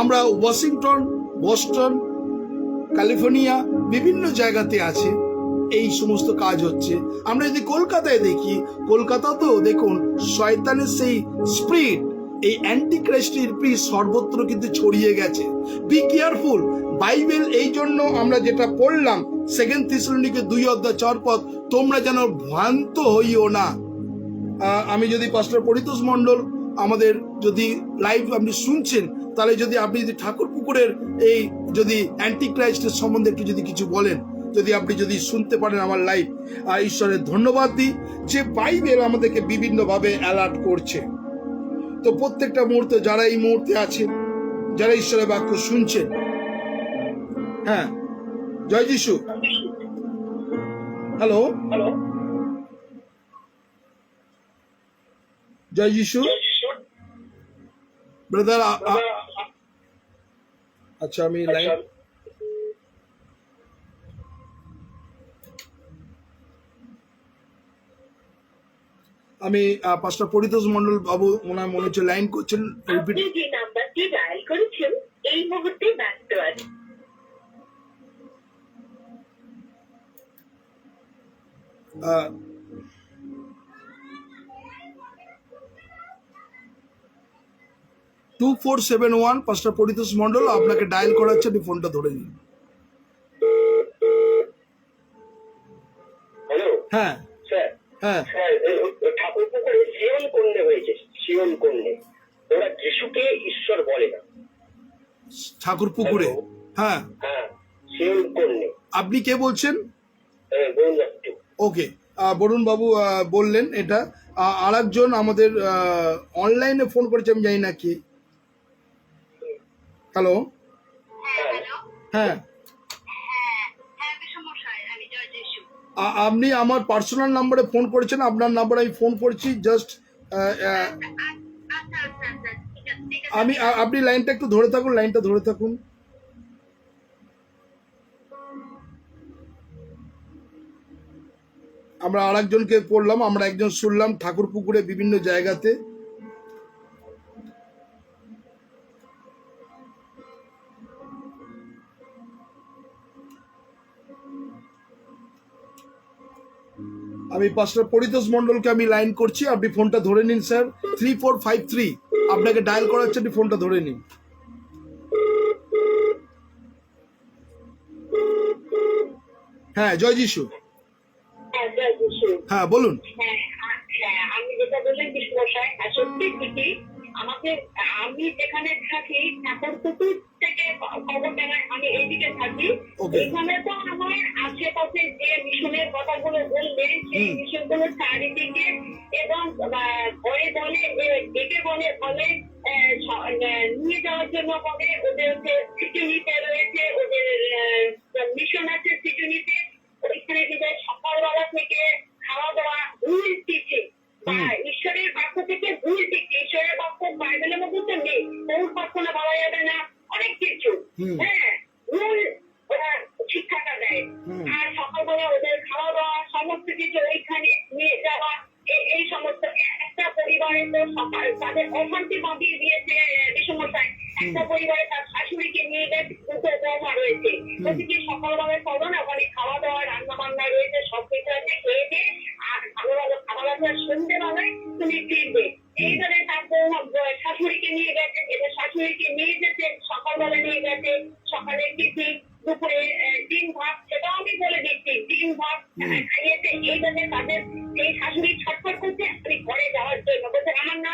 আমরা ওয়াশিংটন, বস্টন, ক্যালিফোর্নিয়া বিভিন্ন জায়গাতে আছে এই সমস্ত কাজ হচ্ছে। আমরা যদি কলকাতায় দেখি, কলকাতাতেও দেখুন শয়তানের সেই স্পিরিট, এই অ্যান্টি ক্রাইস্টের সর্বত্র কিন্তু ছড়িয়ে গেছে। Be careful. বাইবেল এই জন্য আমরা যেটা পড়লাম 2 থেসলোনিকে 2:4 পদ, তোমরা যেন ভ্রান্ত হইও না। আমি যদি পাস্টার পরিতোষ মণ্ডল আমাদের যদি লাইভ আপনি শুনছেন, তাহলে যদি আপনি যদি ঠাকুরপুকুরের এই যদি অ্যান্টি ক্রাইস্টের সম্বন্ধে একটু যদি কিছু বলেন, যদি আপনি যদি শুনতে পারেন আমার লাইভ, ঈশ্বরের ধন্যবাদ দিই যে বাইবেল আমাদেরকে বিভিন্নভাবে অ্যালার্ট করছে। তো প্রত্যেকটা মুহূর্তে যারা এই মুহূর্তে আছেন, যারা ঈশ্বরের বাক্য শুনছেন, হ্যাঁ, জয় যিশু। হ্যালো, জয় যিশু ব্রাদার। আচ্ছা, আমি লাইভ, আমি পাস্টার পরিতোষ মণ্ডল বাবু, ওনার মনে হচ্ছে লাইন করছেন। আপনি যে নাম্বারটি ডায়াল করেছেন এই মুহূর্তে ব্যস্ত আছে। 2471 পাস্টার পরিতোষ মণ্ডল আপনাকে ডায়াল করাচ্ছে, আপনি ফোনটা ধরে নিন। হ্যালো হ্যাঁ স্যার, হ্যাঁ স্যার ঠাকুর পুকুরে সিয়ন কন্যে হয়েছে, সিয়ন কন্যে। ওরা যিশুকে ঈশ্বর বলে না। ঠাকুর পুকুরে, হ্যাঁ হ্যাঁ, সিয়ন কন্যে। আপনি কে বলছেন? বলুন একটু। ওকে, বরুণ বাবু বললেন এটা। আর একজন আমাদের অনলাইনে ফোন করেছে, আমি জানি না কি। হ্যালো, হ্যাঁ আপনি আমার পার্সোনাল নাম্বারে ফোন করেছেন, আপনার নাম্বারে আমি ফোন করছি জাস্ট। আপনি লাইনটা একটু ধরে থাকুন, লাইনটা ধরে থাকুন। আমরা আর একজনকে পড়লাম, আমরা একজন শুনলাম ঠাকুর পুকুরে বিভিন্ন জায়গাতে। আমি পাস্টার পরিতোষ মণ্ডলকে আমি লাইন করছি, আপনি ফোনটা ধরে নিন স্যার। 3453 আপনাকে ডায়াল করা হচ্ছে, আপনি ফোনটা ধরে নিন। হ্যাঁ, জয় যিশু। হ্যাঁ বলুন। আমি যেটা বললেন বিষ্ণুমশাই, সত্যি ঠিকই। আমাদের আমি যেখানে থাকি ঠাকুরপুকুর থেকে খবর জানায়, আমি এইদিকে থাকি। এখানে তো আমার আশেপাশে যে মিশনের কথাগুলো বললেন, সেই মিশনগুলো চারিদিকে এবং ঘরে বলে, ডেকে বলে বলে নিয়ে যাওয়ার জন্য বলে। ওদের হচ্ছে সিকিউরিটি রয়েছে, ওদের মিশন আছে সিকিউরিটি। ওইখানে বিদায় সকালবেলা থেকে খাওয়া দাওয়া ভুল টিচে, ঈশ্বরের পক্ষ থেকে ভুল টিচে। ঈশ্বরের পক্ষ বাইবেলের মধ্যে তো নেই, ভুল প্রার্থনা বলা যাবে না, অনেক কিছু। হ্যাঁ, ভুল ওরা শিক্ষাটা দেয়। আর সকালবেলা ওদের খাওয়া দাওয়া সমস্ত কিছু ওইখানে নিয়ে যাওয়া, এই সমস্ত। একটা পরিবারে তো সকাল তাদের অশান্তি বাঁধিয়ে দিয়েছে বিষমশাই। একটা পরিবারে তার শাশুড়িকে নিয়ে গেছে, দুটো বৌমা রয়েছে। ওদিকে সকালবেলায় করো না, ওখানে খাওয়া দাওয়া রান্না বান্না রয়েছে, সব কিছু আছে, খেয়ে দিয়ে আর ভালো ভালো খাবার আছে। সন্ধ্যেবেলায় তুমি ফিরবে। এইবারে তার বৌমা শাশুড়িকে নিয়ে গেছে, এবার শাশুড়িকে নিয়ে যেতে সকালবেলা নিয়ে গেছে। সকালে টিফিন, দুপুরে ডিম ভাত, সেটাও আমি বলে দিচ্ছি, ডিম ভাত খাইয়েছে। এইভাবে তাদের সেই শাশুড়ি ছটফট করছে আমি ঘরে যাওয়ার জন্য। বলছে আমার না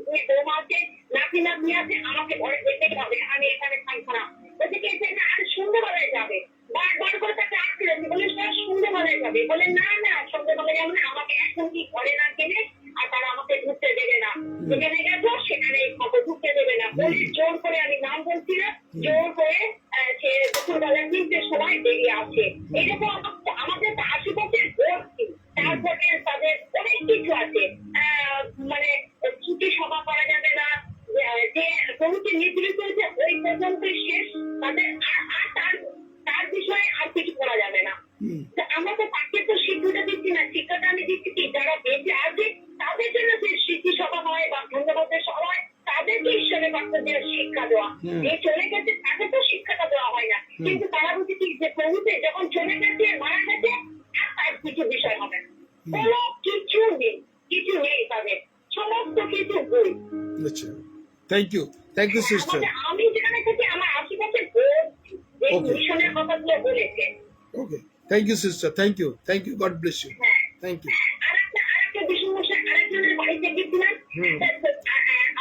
দুই বৌমা আছে, নাতি নাতনি আছে, আমাকে ঘরে যেতে হবে, আমি এখানে থাকবো না। বলছে কি আর সন্ধ্যেবেলায় যাবে, বারবার করে তাকে আটকে রাখছে। বলে স্যার সন্ধ্যেবেলায় যাবে, বলে না না সন্ধ্যেবেলায় যাবে না, আমাকে এখন কি ঘরে না গেলে আর তারা আমাকে ঢুকতে দেবে না। যেখানে গেছো সেখানে ঢুকতে দেবে না বলে জোর করে, আমি নাম বলছি না, জোর করে সে দুপুরবেলা 3টের সময় বেরিয়ে আসে। এইরকম আমাদের আশেপাশে ভর্তি। তারপরে তাদের অনেক কিছু আছে, মানে ছুটি সভা করা যাবে না, যে প্রভুকে নির্ধারিত হয়েছে ওই পর্যন্ত শেষ, তাদের আর তার বিষয়ে আর কিছু করা যাবে না। আমরা তো তাকে তো শিক্ষাটা দিচ্ছি না, শিক্ষাটা আমি দিচ্ছি কি যারা বেঁচে আছে তাদের জন্য সে স্মৃতি সভা হয় বা ধন্যবাদের সভা হয়, তাদেরকে ঈশ্বরের বাক্য দিয়ে শিক্ষা দেওয়া। যে চলে গেছে তাকে তো শিক্ষাটা দেওয়া হয় না, কিন্তু তারা বলছে কি যে প্রভুতে যখন চলে গেছে মারা গেছে আর তার কিছু বিষয় হবে না, কোনো কিছু নেই, কিছু নেই তাদের, সমস্ত কিছু ভুল। আচ্ছা, থ্যাংক ইউ সিস্টার। আমি যেখানে থাকি আমার আশেপাশে ভর্তি মিশনের কথাগুলো বলেছে। Okay, thank you sister, thank you, God bless you, thank you. আরেকটা বিষয়, আরেকজনের বাড়িতে গেছিলাম,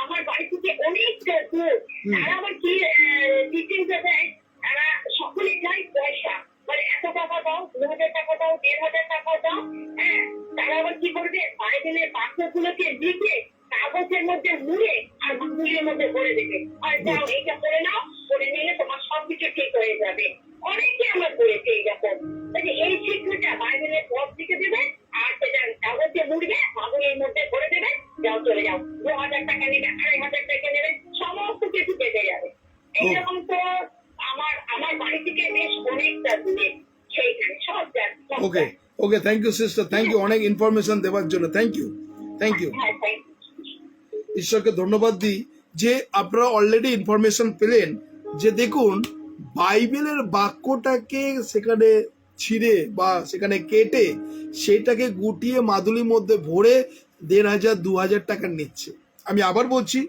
আমার বাড়ি থেকে অনেক দূর। তারা আবার কি টিচিংটা দেয়, তারা সকলে চায় পয়সা, মানে 100 টাকা দাও, 2000 টাকা দাও, 1500 টাকা দাও। হ্যাঁ, তারা আবার কি করবে, বাইবেলের বাক্যগুলোকে লিখে কাগজের মধ্যে মুড়ে আর বাকুলের মধ্যে ভরে দেবে, আর যাও এইটা করে নাও, করে নিলে তোমার সবকিছু ঠিক হয়ে যাবে। অনেকে আমরা করেছে এইরকম। এই শিক্ষাটা বাইবেলের পথ লিখে দেবে আর সেটা কাগজে মুড়বে, বাকুলের মধ্যে ভরে দেবে, যাও চলে যাও, 2000 টাকা নেবে, 2500 টাকা নেবে, সমস্ত কিছু বেঁধে যাবে। এইরকম তো আমার বাড়ি থেকে বেশ অনেকটা দূরে, সেইখানে সব জায়গা। Okay, thank you sister, thank you অনেক ইনফরমেশন দেওয়ার জন্য, থ্যাংক ইউ। ঈশ্বরকে ধন্যবাদ দিই যে আপনারা অলরেডি ইনফরমেশন পেলেন যে দেখুন বাইবেলের বাক্যটাকে সেখানে ছিঁড়ে বা সেখানে কেটে সেটাকে গুটিয়ে মাদুলির মধ্যে ভরে 1,500 2,000 টাকা নিচ্ছে। আমি আবার বলছি,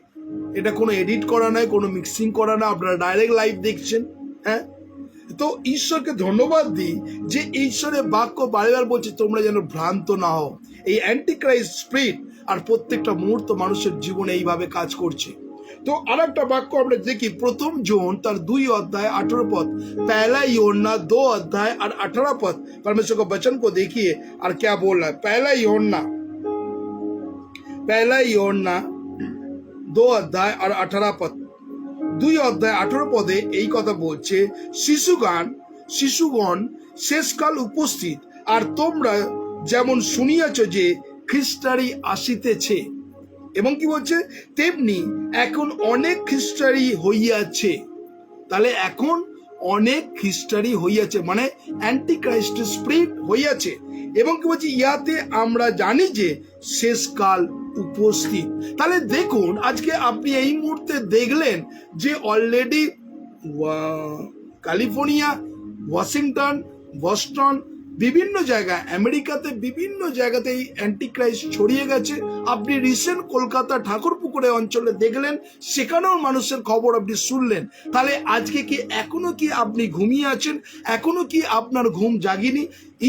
এটা কোনো এডিট করা নয়, কোনো মিক্সিং করা না, আপনারা ডাইরেক্ট লাইভ দেখছেন। হ্যাঁ, তো ঈশ্বরকে ধন্যবাদ দিই যে ঈশ্বরের বাক্য বারবার বলছে তোমরা যেন ভ্রান্ত না হও। এই অ্যান্টিক্রাইস্ট স্পিরিট আর প্রত্যেকটা মুহূর্ত মানুষের জীবনে এইভাবে কাজ করছে। তো আর একটা বাক্য আমরা দেখি, 1 জোন তার 2 अध्याय 18 पद, पहला यूहन्ना 2 अध्याय और 18 पद परमेश्वर के वचन को देखिए और क्या बोल रहा है। पहला यूहन्ना 2 अध्याय और 18 पद, 2 अध्याय 18 पदे এই কথা বলছে, শিশুগণ শেষকাল উপস্থিত, আর তোমরা যেমন শুনিয়াছ যে খ্রিস্টারি আসিতেছে, এবং কি বলছে, তেমনি এখন অনেক খ্রিস্টারি হইয়াছে। তাহলে এখন অনেক খ্রিস্টারি হইয়াছে মানে অ্যান্টিক্রাইস্ট স্পিরিট হইয়াছে। এবং কি বলছে, ইয়াতে আমরা জানি যে শেষকাল উপস্থিত। তাহলে দেখুন, আজকে আপনি এই মুহূর্তে দেখলেন যে অলরেডি ক্যালিফোর্নিয়া, ওয়াশিংটন, বস্টন, বিভিন্ন জায়গায়, আমেরিকাতে বিভিন্ন জায়গাতে এই অ্যান্টিক্রাইস্ট ছড়িয়ে গেছে। আপনি রিসেন্ট কলকাতা ঠাকুরপুকুরে অঞ্চলে দেখলেন, সেখানেও মানুষের খবর আপনি শুনলেন। তাহলে আজকে কি এখনো কি আপনি ঘুমিয়ে আছেন? এখনো কি আপনার ঘুম জাগিনি?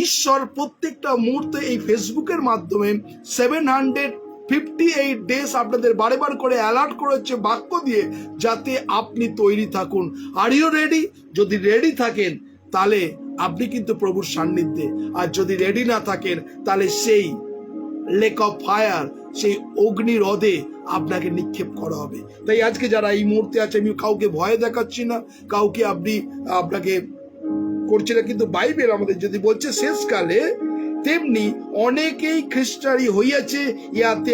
ঈশ্বর প্রত্যেকটা মুহূর্তে এই ফেসবুকের মাধ্যমে 758 ডেজ আপনাদের বারে করে অ্যালার্ট করেছে বাক্য দিয়ে, যাতে আপনি তৈরি থাকুন। Are you ready? যদি রেডি থাকেন তাহলে আপনি কিন্তু প্রভুর সান্নিধ্যে, আর যদি রেডি না থাকেন তাহলে সেই লেক অফ ফায়ার, সেই অগ্নি হ্রদে আপনাকে নিক্ষেপ করা হবে। তাই আজকে যারা এই মুহূর্তে আছে, আমি কাউকে ভয় দেখাচ্ছি না, কাউকে আপনাকে করছি না, কিন্তু বাইবেল আমাদের যদি বলছে শেষকালে তেমনি অনেকেই খ্রিস্টারি হইয়াছে, ইয়াতে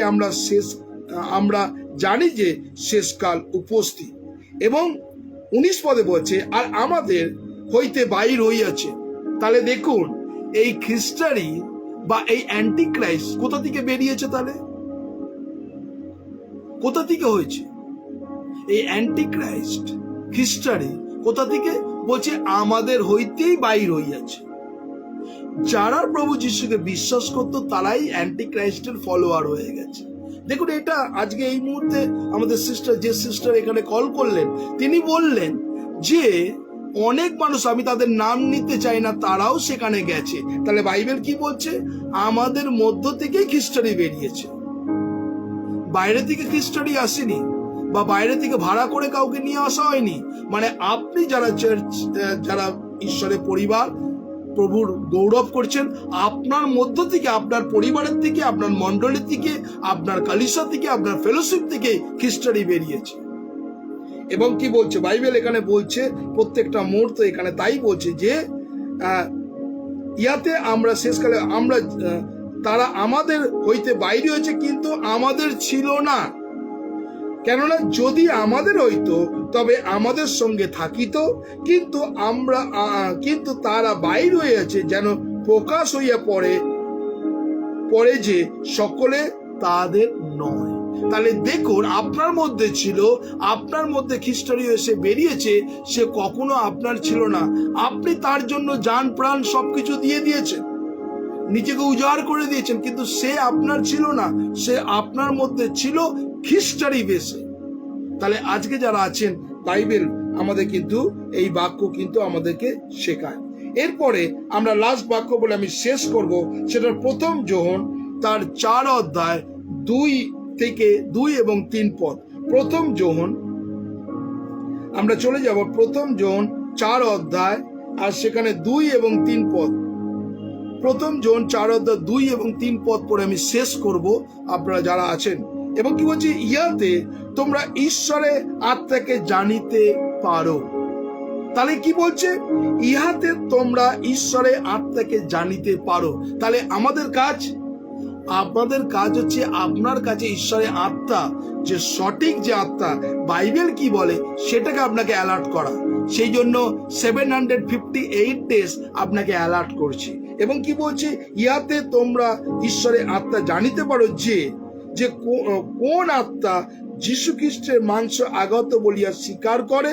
আমরা জানি যে শেষকাল উপস্থিত। এবং 19 পদে বলছে, আর আমাদের হইতে বাইর হইয়াছে। তাহলে দেখুন, এই খ্রিস্টারি বা এই অ্যান্টিক্রাইস্ট কোথা থেকে বেরিয়েছে? তাহলে কোথা থেকে হয়েছে এই অ্যান্টিক্রাইস্ট খ্রিস্টারি? কোথা থেকে? বলছে আমাদের হইতেই বাইর হইয়াছে। যারা প্রভু যিশুকে বিশ্বাস করতো তারাই অ্যান্টিক্রাইস্টের ফলোয়ার হয়ে গেছে। দেখুন, এটা আজকে এই মুহূর্তে আমাদের সিস্টার এখানে কল করলেন, তিনি বললেন যে অনেক মানুষ, আমি তাদের নাম নিতে চাই না, তারাও সেখানে গেছে। তাহলে বাইবেল কি বলছে? আমাদের মধ্য থেকেই খ্রিস্টারি বেরিয়েছে, বাইরে থেকে খ্রিস্টারি আসেনি, বা বাইরে থেকে ভাড়া করে কাউকে নিয়ে আসা হয়নি। মানে আপনি যারা যারা ঈশ্বরের পরিবার, প্রভুর গৌরব করছেন, আপনার মধ্য থেকে, আপনার পরিবারের থেকে, আপনার মন্ডলীর থেকে, আপনার কালিসা থেকে, আপনার ফেলোশিপ থেকে খ্রিস্টারি বেরিয়েছে। এবং কি বলছে বাইবেল এখানে? বলছে প্রত্যেকটা মুহূর্ত এখানে তাই বলছে যে ইয়াতে আমরা শেষকালে তারা আমাদের হইতে বাইরে হয়েছে, কিন্তু আমাদের ছিল না। কেননা যদি আমাদের হইতো তবে আমাদের সঙ্গে থাকিত, কিন্তু তারা বাইর হইয়াছে যেন প্রকাশ হইয়া পড়ে যে সকলে তাদের নয়। তাহলে দেখুন, আপনার মধ্যে ছিল, আপনার মধ্যে খ্রিস্টারি এসে বেরিয়েছে, সে কখনো আপনার ছিল না। আপনি তার জন্য জান প্রাণ সবকিছু দিয়ে দিয়েছেন, নিজেকে উজাড় করে দিয়েছেন, কিন্তু সে আপনার ছিল না, সে আপনার মধ্যে ছিল খ্রিস্টারি বেশে। তাহলে আজকে যারা আছেন, বাইবেল আমাদের কিন্তু এই বাক্য কিন্তু আমাদেরকে শেখায়। এরপরে আমরা লাস্ট বাক্য বলে আমি শেষ করব, সেটার 1 যোহন তার 4 অধ্যায় 2 এবং 3 পদ। 1 যোহন আমরা চলে যাব 1 যোহন 4 অধ্যায় আর সেখানে 2 এবং 3 পদ। 1 যোহন 4 অধ্যায় 2 এবং 3 পদ পরে আমি শেষ করব, আপনারা যারা আছেন। এবং কি বলছি, ইয়াতে তোমরা ঈশ্বরের আত্মাকে জানিতে পারো। তাহলে কি বলছে? ইহাতে তোমরা ঈশ্বরের আত্মাকে জানিতে পারো। তাহলে আমাদের কাজ হচ্ছে আপনার কাছে ঈশ্বরের আত্মা, যে সঠিক যে আত্মা, বাইবেল কি বলে সেটাকে আপনাকে অ্যালার্ট করা। সেই জন্য 758 ডেজ আপনাকে অ্যালার্ট করছি। এবং কি বলছে, ইহাতে তোমরা ঈশ্বরের আত্মা জানিতে পারো যে কোন আত্মা যীশু খ্রিস্টের মাংস আগত বলিয়া স্বীকার করে,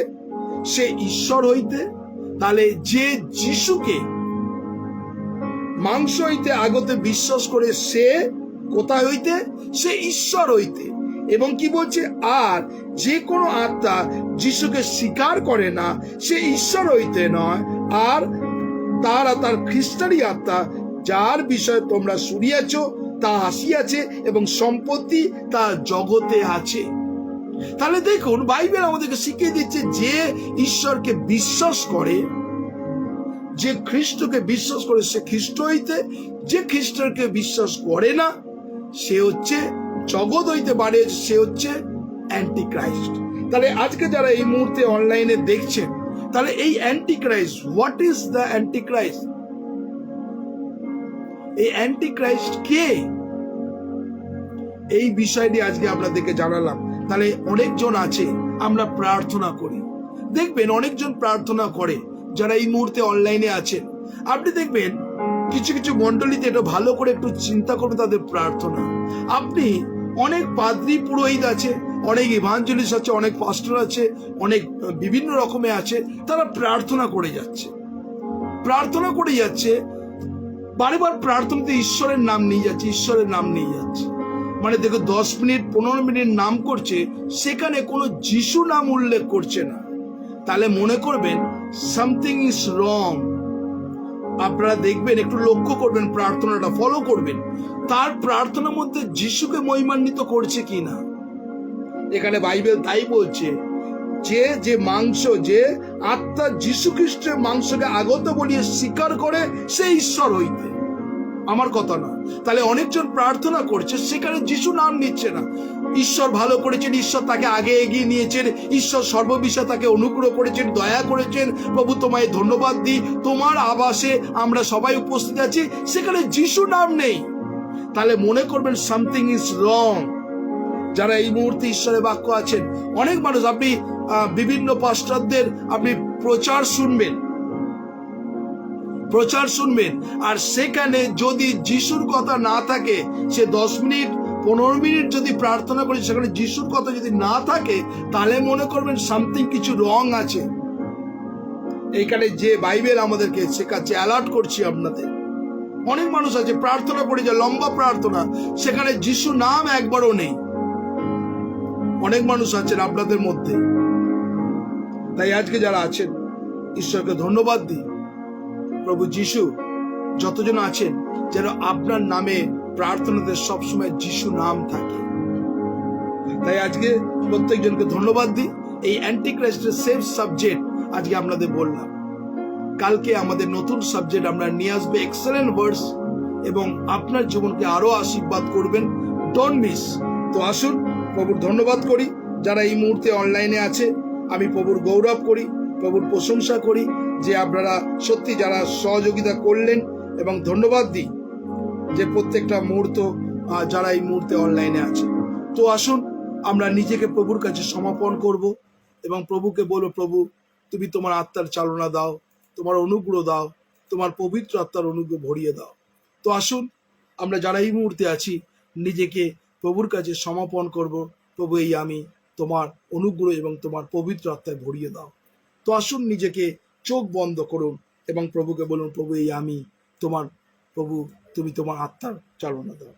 সে ঈশ্বর হইতে। তাহলে যে যিশুকে মাংস হইতে আগতে বিশ্বাস করে সে কোথায় হইতে, সে ঈশ্বর হইতে। এবং কি বলছে, আর যে কোনো আত্মা যিশুকে স্বীকার করে না সে ঈশ্বর হইতে নয়, আর তার খ্রিস্টানি আত্মা যার বিষয়ে তোমরা শুনিয়াছ তা আসিয়াছে এবং সম্পত্তি তা জগতে আছে। তাহলে দেখুন, বাইবেল আমাদেরকে শিখিয়ে দিচ্ছে যে ঈশ্বরকে বিশ্বাস করে, যে খ্রিস্টকে বিশ্বাস করে সে খ্রিস্ট হইতে, যে খ্রিস্টকে বিশ্বাস করে না সে হচ্ছে জগৎ হইতে বাড়ে, সে হচ্ছে অ্যান্টি ক্রাইস্ট। তাহলে আজকে যারা এই মুহূর্তে অনলাইনে দেখছেন, তাহলে এই anti Christ, what is the anti Christ? এই অ্যান্টি ক্রাইস্ট কে? এই বিষয়টি আজকে আপনাদেরকে জানালাম। তাহলে অনেকজন আছে, আমরা প্রার্থনা করি, দেখবেন অনেকজন প্রার্থনা করে যারা এই মুহূর্তে অনলাইনে আছেন। আপনি দেখবেন কিছু কিছু মন্ডলীতে এটা ভালো করে একটু চিন্তা করবে তাদের প্রার্থনা। আপনি অনেক পাদ্রী পুরোহিত আছে, অনেক ইভাঞ্জেলিস্ট আছে, অনেক পাস্টর আছে, অনেক বিভিন্ন রকমের আছে, তারা প্রার্থনা করে যাচ্ছে, বারবার প্রার্থনাতে ঈশ্বরের নাম নিয়ে যাচ্ছে, ঈশ্বরের নাম নিয়ে যাচ্ছে। মানে দেখো 10 মিনিট 15 মিনিট নাম করছে, সেখানে কোনো যিশু নাম উল্লেখ করছে না। তাহলে মনে করবেন সামথিং ইজ রং। আপনারা দেখবেন, একটু লক্ষ্য করবেন, প্রার্থনাটা ফলো করবেন, তার প্রার্থনার মধ্যে যিশুকে মহিমান্বিত করছে কিনা। এখানে বাইবেল তাই বলছে যে মাংস, যে আত্মা যীশু খ্রিস্টের মাংসকে আগত বলিয়ে স্বীকার করে সে ঈশ্বর হইতে, আমার কথা না। তাহলে অনেকজন প্রার্থনা করছে, সেখানে যিশু নাম নিচ্ছে না। ঈশ্বর ভালো করেছেন, ঈশ্বর তাকে আগে এগিয়ে নিয়েছেন, ঈশ্বর সর্ববিষয়ে তাকে অনুগ্রহ করেছেন, দয়া করেছেন। প্রভু তোমায় ধন্যবাদ দিই, তোমার আবাসে আমরা সবাই উপস্থিত আছি, সেখানে যিশু নাম নেই। তাহলে মনে করবেন সামথিং ইজ রং। যারা এই মুহূর্তে ঈশ্বরের বাক্য আছেন, অনেক মানুষ, আপনি বিভিন্ন পাস্টরদের আপনি প্রচার শুনবেন, আর সেখানে যদি যিশুর কথা না থাকে, সে 10 মিনিট 15 মিনিট যদি প্রার্থনা করে সেখানে যিশুর কথা যদি না থাকে, তাহলে মনে করবেন সামথিং কিছু রং আছে। এইখানে যে বাইবেল আমাদেরকে শেখাচ্ছে, অ্যালার্ট করছি আপনাদের। অনেক মানুষ আছে প্রার্থনা করে যায়, লম্বা প্রার্থনা, সেখানে যিশু নাম একবারও নেই। অনেক মানুষ আছেন আপনাদের মধ্যে। তাই আজকে যারা আছেন, ঈশ্বরকে ধন্যবাদ দিই। প্রভু যিশু যতজন আছেন, যেন আপনার নামে প্রার্থনাতে সবসময় যিশু নাম থাকে। তাই আজকে প্রত্যেকজনকে ধন্যবাদ দিই। এই অ্যান্টিক্রাইস্টের সেফ সাবজেক্ট আজকে আপনাদের বললাম। কালকে আমাদের নতুন সাবজেক্ট আমরা নিয়ে আসবে, এক্সেলেন্ট ভার্স, এবং আপনার জীবনকে আরো আশীর্বাদ করবেন। Don't miss. তো আসুন প্রভুর ধন্যবাদ করি। যারা এই মুহূর্তে অনলাইনে আছে, আমি প্রভুর গৌরব করি, প্রভুর প্রশংসা করি যে আপনারা সত্যি যারা সহযোগিতা করলেন, এবং ধন্যবাদ দিই যে প্রত্যেকটা মুহূর্ত যারা এই মুহূর্তে অনলাইনে আছে। তো আসুন আমরা নিজেকে প্রভুর কাছে সমর্পণ করব এবং প্রভুকে বলবো, প্রভু তুমি তোমার আত্মার চালনা দাও, তোমার অনুগ্রহ দাও, তোমার পবিত্র আত্মার অনুগ্রহ ভরিয়ে দাও। তো আসুন আমরা যারা এই মুহূর্তে আছি, নিজেকে প্রভুর কাছে সমর্পণ করব। প্রভু, এই আমি তোমার অনুগ্রহ এবং তোমার পবিত্র আত্মায় ভরিয়ে দাও। তো আসুন নিজেকে চোখ বন্ধ করুন এবং প্রভুকে বলুন, প্রভু এই আমি তোমার, প্রভু তুমি তোমার আত্মার চালনা দাও।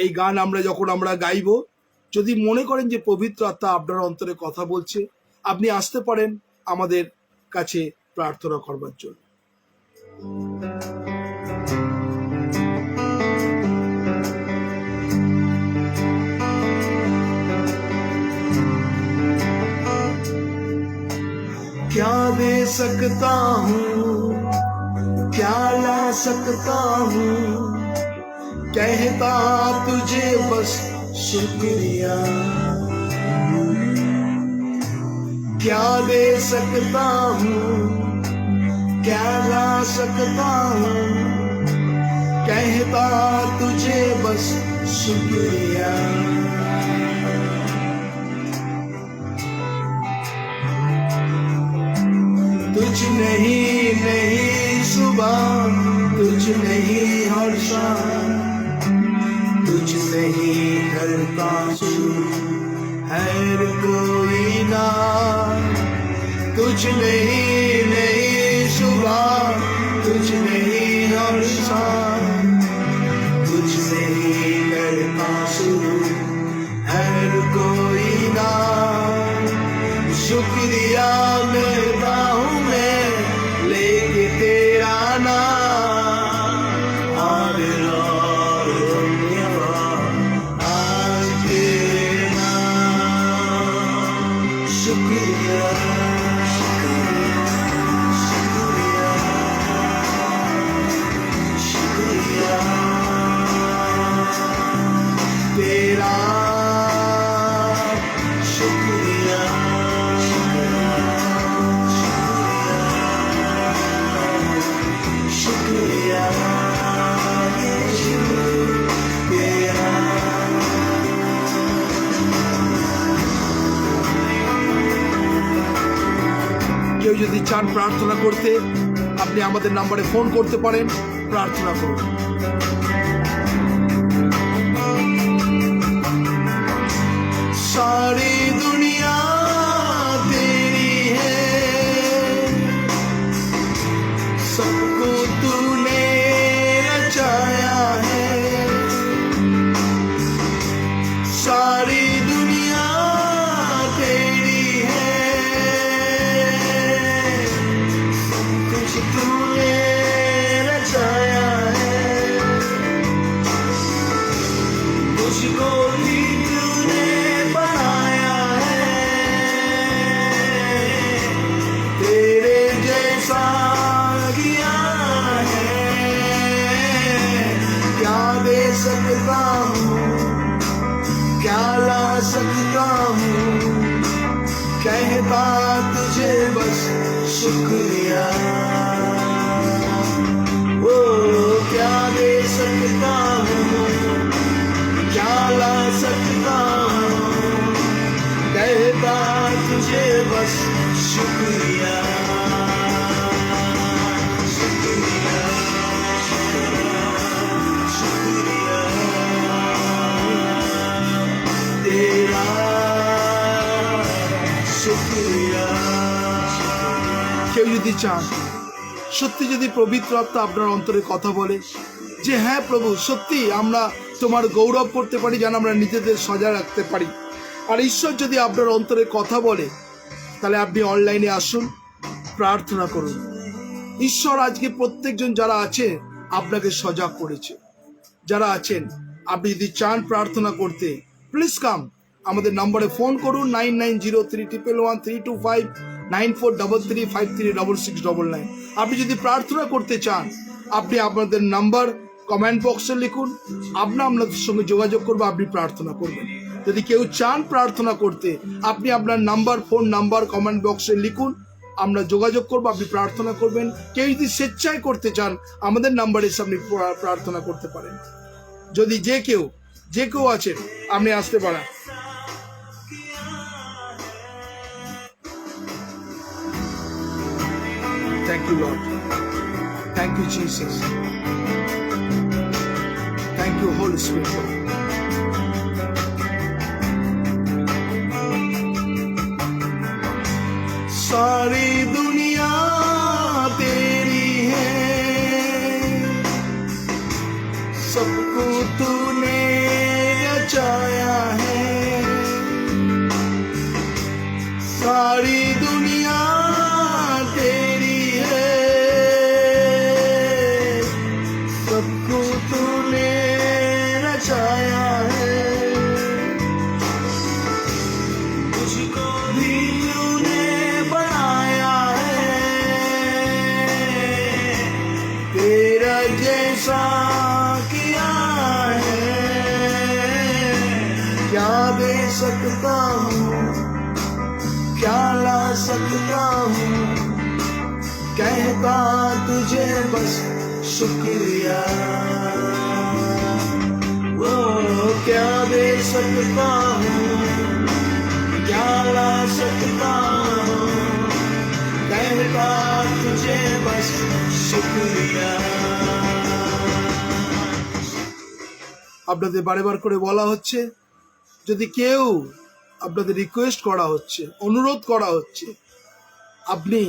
এই গান আমরা যখন গাইব, যদি মনে করেন যে পবিত্র আত্মা আপনার অন্তরে কথা বলছে, আপনি আসতে পারেন আমাদের কাছে প্রার্থনা করবার জন্য। क्या दे सकता हूँ, क्या ला सकता हूँ, कहता तुझे बस शुक्रिया। क्या दे सकता हूँ, क्या ला सकता हूँ, कहता तुझे बस शुक्रिया। तुझ नहीं सुबह, तुझ नहीं हर शाम, तुझसे ही घर का शुरू है कोई ना, तुझ में ही नहीं सुबह, तुझ में ही हर शाम, तुझ में ही घर का शुरू है कोई ना। शुक्रिया करता हूँ मैं लेके तेरा नाम, और धन्यवाद आज के नाम। शुक्रिया शुक्रिया शुक्रिया तेरा, शुक्रिया शुक्रिया यीशु तेरा। কেউ যদি চান প্রার্থনা করতে, আপনি আমাদের নম্বরে ফোন করতে পারেন, প্রার্থনা করুন। सारी दुनिया तेरी है, सबको तूने रचाया है। सारी दुनिया तेरी है, कुछ तूने रचाया है। तुझको भी तूने बनाया है, तेरे जैसा किया है। क्या दे सकता हूँ, क्या ला सकता हूँ, कहता तुझे बस शुक्रिया। ओ क्या दे सकता हूँ, क्या ला सकता हूँ, कहता तुझे बस शुक्रिया शुक्रिया शुक्रिया तेरा, शुक्रिया। কেউ যদি চান, সত্যি যদি পবিত্র আত্মা আপনার অন্তরে কথা বলে যে হ্যাঁ প্রভু, সত্যি আমরা তোমার গৌরব করতে পারি, যেন আমরা নিজেদের সজায় রাখতে পারি, আর ঈশ্বর যদি আপনার অন্তরে কথা বলে, তাহলে আপনি অনলাইনে আসুন, প্রার্থনা করুন। ঈশ্বর আজকে প্রত্যেকজন যারা আছে আপনাকে সজাগ করেছে। যারা আছেন, আপনি যদি চান প্রার্থনা করতে, প্লিজ কাম, আমাদের নম্বরে ফোন করুন 9903111325 9433536699। আপনি যদি প্রার্থনা করতে চান, আপনি আপনাদের নাম্বার কমেন্ট বক্সে লিখুন, আমরা আপনাদের সঙ্গে যোগাযোগ করবো, আপনি প্রার্থনা করবেন। যদি কেউ চান প্রার্থনা করতে, আপনি আপনার নাম্বার, ফোন নাম্বার কমেন্ট বক্সে লিখুন, আমরা যোগাযোগ করবো, আপনি প্রার্থনা করবেন। কেউ যদি স্বেচ্ছায় করতে চান, আমাদের নাম্বারে এসে আপনি প্রার্থনা করতে পারেন। যদি যে কেউ আছেন, আপনি আসতে পারেন। Thank you, Lord. Thank you, Jesus. Thank you, Holy Spirit. सारी दुनिया तेरी है, सबको तूने रचाया है। सारी दुनिया तेरी है, सबको तूने रचाया है। तुझको भी तूने बनाया है, तेरा जैसा किया है। क्या दे सकता हूँ, क्या ला सकता हूँ, कहता तुझे बस शुक्रिया। वो क्या दे सकता हूँ, क्या ला सकता हूँ, कहता तुझे बस शुक्रिया। আপনাদের বারে করে বলা হচ্ছে, যদি কেউ আপনাদের রিকোয়েস্ট করা হচ্ছে, অনুরোধ করা হচ্ছে, আপনি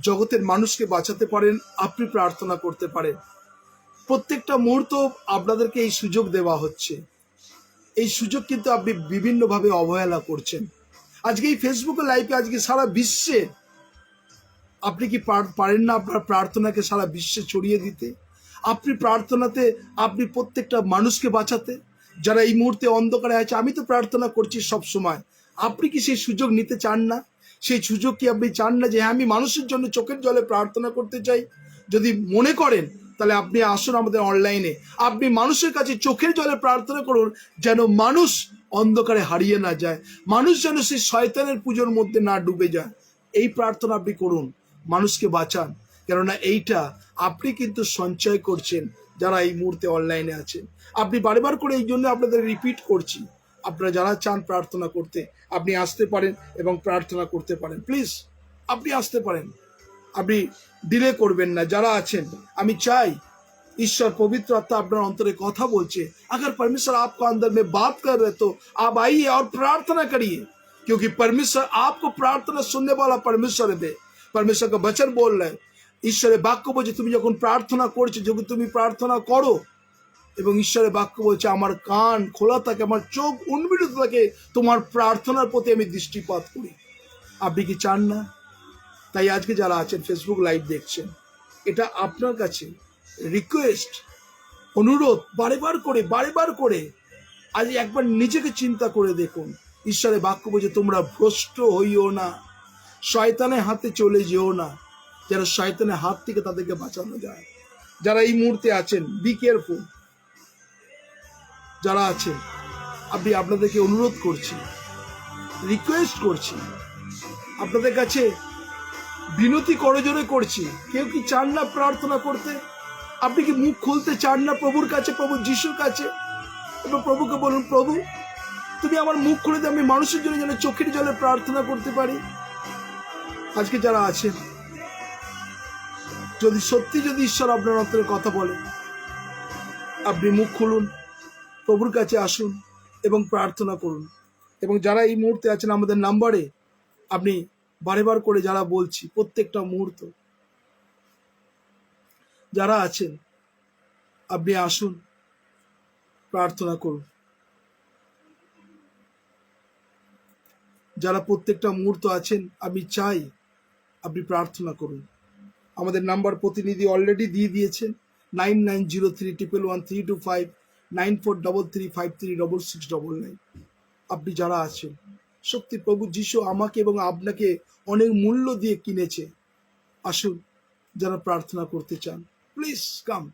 জগতের মানুষকে বাঁচাতে পারেন, আপনি প্রার্থনা করতে পারেন। প্রত্যেকটা মুহূর্ত আপনাদেরকে এই সুযোগ দেওয়া হচ্ছে। এই সুযোগ কিন্তু আপনি বিভিন্নভাবে অবহেলা করছেন। আজকে এই ফেসবুকে লাইভে আজকে সারা বিশ্বে আপনি কি পারেন না আপনার প্রার্থনাকে সারা বিশ্বে ছড়িয়ে দিতে? আপনি প্রার্থনাতে আপনি প্রত্যেকটা মানুষকে বাঁচাতে, যারা এই মুহূর্তে অন্ধকারে আছে। আমি তো প্রার্থনা করছি সব সময়, আপনি কি সেই সুযোগ নিতে চান না? সেই সুযোগ কি আপনি চান না যে হ্যাঁ আমি মানুষের জন্য চোখের জলে প্রার্থনা করতে চাই? যদি মনে করেন তাহলে আপনি আসুন আমাদের অনলাইনে, আপনি মানুষের কাছে চোখের জলে প্রার্থনা করুন, যেন মানুষ অন্ধকারে হারিয়ে না যায়, মানুষ যেন সেই শয়তানের পুজোর মধ্যে না ডুবে যায়। এই প্রার্থনা আপনি করুন, মানুষকে বাঁচান। কেননা এইটা আপনি কিন্তু সঞ্চয় করছেন যারা এই মুহূর্তে অনলাইনে আছেন। আপনি বারবার করে এই জন্য আপনাদের রিপিট করছি, আপনারা যারা চান প্রার্থনা করতে আপনি আসতে পারেন এবং প্রার্থনা করতে পারেন। প্লিজ আপনি আসতে পারেন, আপনি ডিলে করবেন না। যারা আছেন, আমি চাই ईश्वर पवित्र आत्मा अपना अंतरे कथा बोलचे, अगर परमेश्वर आपको अंदर में बात कर रहे तो आप आइए और प्रार्थना करिए, क्योंकि परमेश्वर आपको प्रार्थना सुनने वाला परमेश्वर है। परमेश्वर का वचन बोल रहे, ईश्वरेर बाक्य बोलছে তুমি যখন প্রার্থনা করছো, যখন তুমি প্রার্থনা করো এবং ঈশ্বরের বাক্য বলছে আমার কান খোলা থাকে, আমার চোখ উন্মিলিত থাকে, তোমার প্রার্থনার প্রতি আমি দৃষ্টিপাত করি। আপনি কি চান না? তাই আজকে যারা আছেন ফেসবুক লাইভ দেখছেন, এটা আপনার কাছে রিকোয়েস্ট, অনুরোধ, বারেবার করে আজ একবার নিজেকে চিন্তা করে দেখুন। ঈশ্বরের বাক্য বলছে তোমরা ভ্রষ্ট হইও না, শয়তানের হাতে চলে যেও না, যারা শয়তানের হাত থেকে তাদেরকে বাঁচানো যায়। যারা এই মুহূর্তে আছেন বি কেয়ারফুল। যারা আছেন আপনি, আপনাদেরকে অনুরোধ করছি, রিকোয়েস্ট করছি, আপনাদের কাছে বিনতি করজোরে করছি। কেউ কি চান না প্রার্থনা করতে? আপনি কি মুখ খুলতে চান না প্রভুর কাছে, প্রভু যিশুর কাছে? এবং প্রভুকে বলুন, প্রভু তুমি আমার মুখ খুলে দিয়ে আমি মানুষের জন্য যেন চোখের জলে প্রার্থনা করতে পারি। আজকে যারা আছেন, যদি সত্যি যদি ঈশ্বর আপনার অন্তরে কথা বলে, আপনি মুখ খুলুন, প্রভুর কাছে আসুন এবং প্রার্থনা করুন। এবং যারা এই মুহূর্তে আছেন আমাদের নাম্বারে, আপনি বারেবার করে যারা বলছি প্রত্যেকটা মুহূর্ত যারা আছেন আপনি আসুন, প্রার্থনা করুন। যারা প্রত্যেকটা মুহূর্ত আছেন আমি চাই আপনি প্রার্থনা করুন। আমাদের নাম্বার প্রতিনিধি অলরেডি দিয়ে দিয়েছেন 9903111325 9433536699। আপনি যারা আছেন, সত্যি প্রভু যিশু আমাকে এবং আপনাকে অনেক মূল্য দিয়ে কিনেছে। আসুন, যারা প্রার্থনা করতে চান প্লিজ কাম।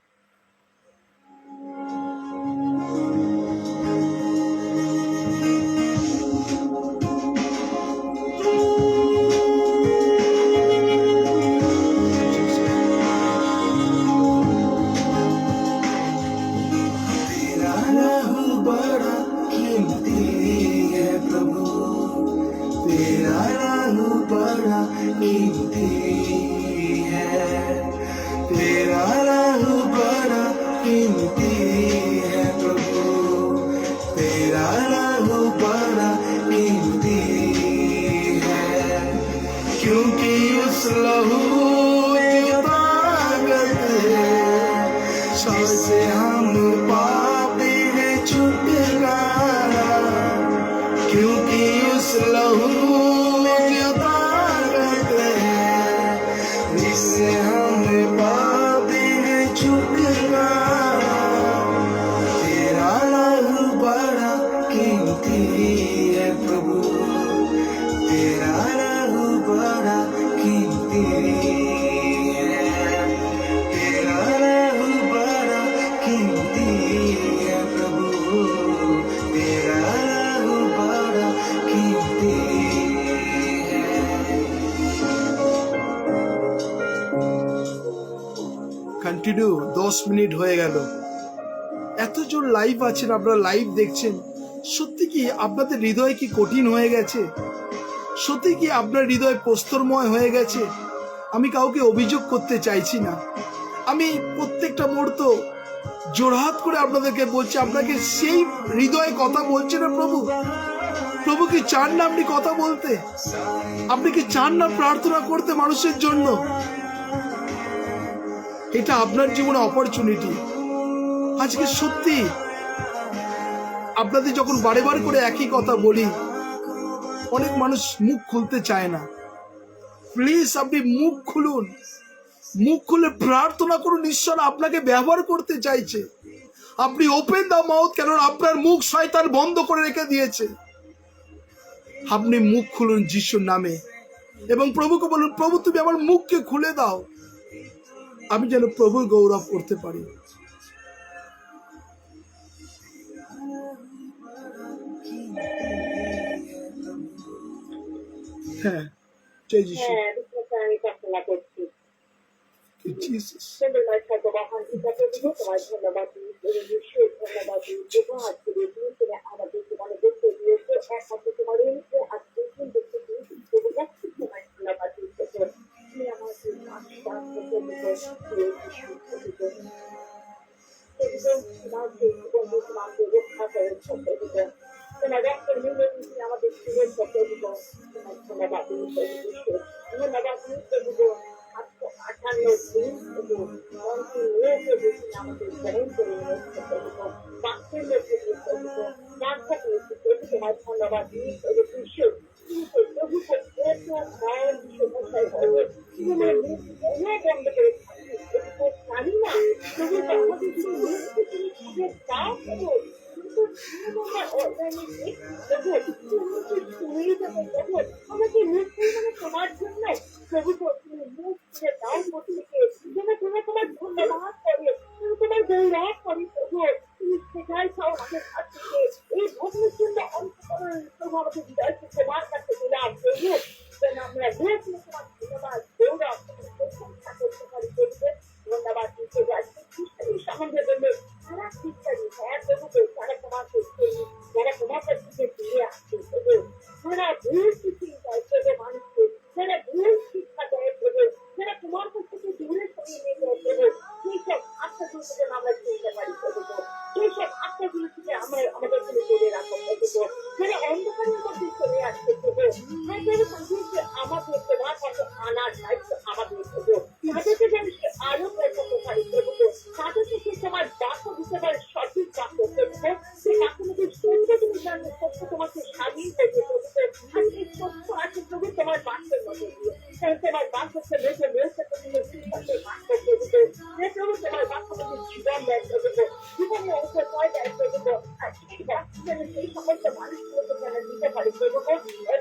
क्योंकि उस लहू की ताकत है, सबसे हम पापी है छुटकारा। क्योंकि उस लहू की ताकत है, जिससे हम पापी है छुटकारा। तेरा लहू बड़ा कीमती है प्रभु, तेरा बड़ा कीमती है, तेरा लहू बड़ा कीमती है प्रभु, तेरा लहू बड़ा कीमती है। কন্টিনিউ 10 মিনিট হয়ে গেল। এতজন লাইভ আছেন, আপনারা লাইভ দেখছেন, সত্যি কি আপনাদের হৃদয় কি কঠিন হয়ে গেছে? সত্যি কি আপনার হৃদয় প্রস্তরময় হয়ে গেছে? আমি কাউকে অভিযোগ করতে চাইছি না। আমি প্রত্যেকটা মুহূর্ত জোড়হাত করে আপনাদেরকে বলছি, আপনাকে সেই হৃদয়ে কথা বলছে না প্রভু? প্রভু কি চান না আপনি কথা বলতে? আপনি কি চান না প্রার্থনা করতে মানুষের জন্য? এটা আপনার জীবনে অপরচুনিটি। আজকে সত্যি আপনাদের যখন বারে বার করে একই কথা বলি, অনেক মানুষ মুখ খুলতে চায় না। প্লিজ আপনি মুখ খুলুন, মুখ খুলে প্রার্থনা করুন। ঈশ্বর আপনাকে ব্যবহার করতে চাইছে। আপনি ওপেন দা মাউথ, কেন আপনার মুখ শয়তান বন্ধ করে রেখে দিয়েছে। আপনি মুখ খুলুন যিশুর নামে এবং প্রভুকে বলুন, প্রভু তুমি আমার মুখকে খুলে দাও, আমি যেন প্রভুর গৌরব করতে পারি। হ্যাঁ, জয় যিশু। হ্যাঁ, বিশ্বাসে আমি প্রার্থনা করছি। জিসাস। ধন্যবাদ সর্বমহান পিতাকে দিব, তোমার ধন্যবাদ দিই, ঈশ্বর ধন্যবাদ দিই। প্রভু আজকে দিন তুমি আমাদের জীবনে দেখতে দিয়েছো, একমাত্র তোমার নিমিত্তে আজকে দিন দেখতে দিয়েছি। প্রভু যাচ্ছি তোমার ধন্যবাদ দিই। তুমি আমাদের আশীর্বাদ করতে দিব, যিশু প্রভু। তোমাকে জীবন তোমাকে রক্ষা করেছো প্রভু। তোমার রক্তের মূল্যে তুমি আমাদের জীবন করতে দিব। তোমার ধন্যবাদ দিই প্রভু। ধন্যবাদ দিই প্রভু। 58 দিন প্রভু কন্টিনিউ প্রভু আমাদের গ্রহণ করে নিয়েছে প্রভু। বাক্যের মধ্যে প্রভু বার্তা পেয়েছি প্রভু। তোমার ধন্যবাদ দিই প্রভু। ঈশ্বর প্রভু এত ভয় সমস্যায় প্রভু তোমার মুখ বন্ধ করে জানি না প্রভু, আমাদের তুমি দাও প্রভু। আমাকে মুখ মানে তোমার জন্য প্রভু তুমি মুখ খুলে দাও প্রতিকে যেন তুমি তোমার ধন্যবাদ করে, তুমি তোমার গৌরব করে প্রভু। তুমি সেটাই চাও আমাদের কাছ থেকে। এই ভগ্নের জন্য অন্তকরণ প্রভু আমাদের হৃদয়কে তোমার কাছে দিলাম প্রভু, যেন আমরা রোজ তোমার ধন্যবাদ গৌরব প্রশংসা করতে পারি প্রভু। ধন্যবাদ দিতে যাচ্ছি খ্রিস্টানি সম্বন্ধে বললে সারা খ্রিস্টানি হ্যাঁ প্রভুকে যারা তোমাকে যারা তোমার কাছে ফিরে আসছে প্রভু, যারা ভুল শিক্ষা দেয় প্রভু মানুষকে, যারা ভুল শিক্ষা দেয় প্রভু, যারা তোমার কাছ থেকে দূরে সরিয়ে নিয়ে যায় প্রভু, সেই সব আত্মাগুলো যেন আমরা চিনতে পারি প্রভু। সেই সব আত্মাগুলো থেকে আমরা আমাদের জন্য দূরে রাখো প্রভু। যারা অন্ধকারের মধ্যে চলে আসছে প্রভু, হ্যাঁ তাদেরকে আমাদের তোমার কাছে আনার দায়িত্ব আমাদের প্রভু। তাদেরকে যেন সে আলো পৌঁছাতে পারি প্রভু। তাদেরকে সে তোমার বাক্য দিতে পারে, সঠিক বাক্য প্রভু। সেই বাক্য মধ্যে সত্য তুমি জানো, সত্য তোমাকে স্বাধীন করবে প্রভু। আজকে সত্য আছে প্রভু তোমার বাক্যের মধ্যে দিয়ে, তোমার বাক্যকে মেঝে মেঝে তুমি শিক্ষার বাক্য প্রভু। যে প্রভু তোমার বাক্য মধ্যে জীবন দেয় প্রভু, জীবনে অন্তর্ভয় দেয় প্রভু। আর সেই বাক্য যেন সেই সমস্ত মানুষগুলোকে যেন দিতে পারি প্রভু।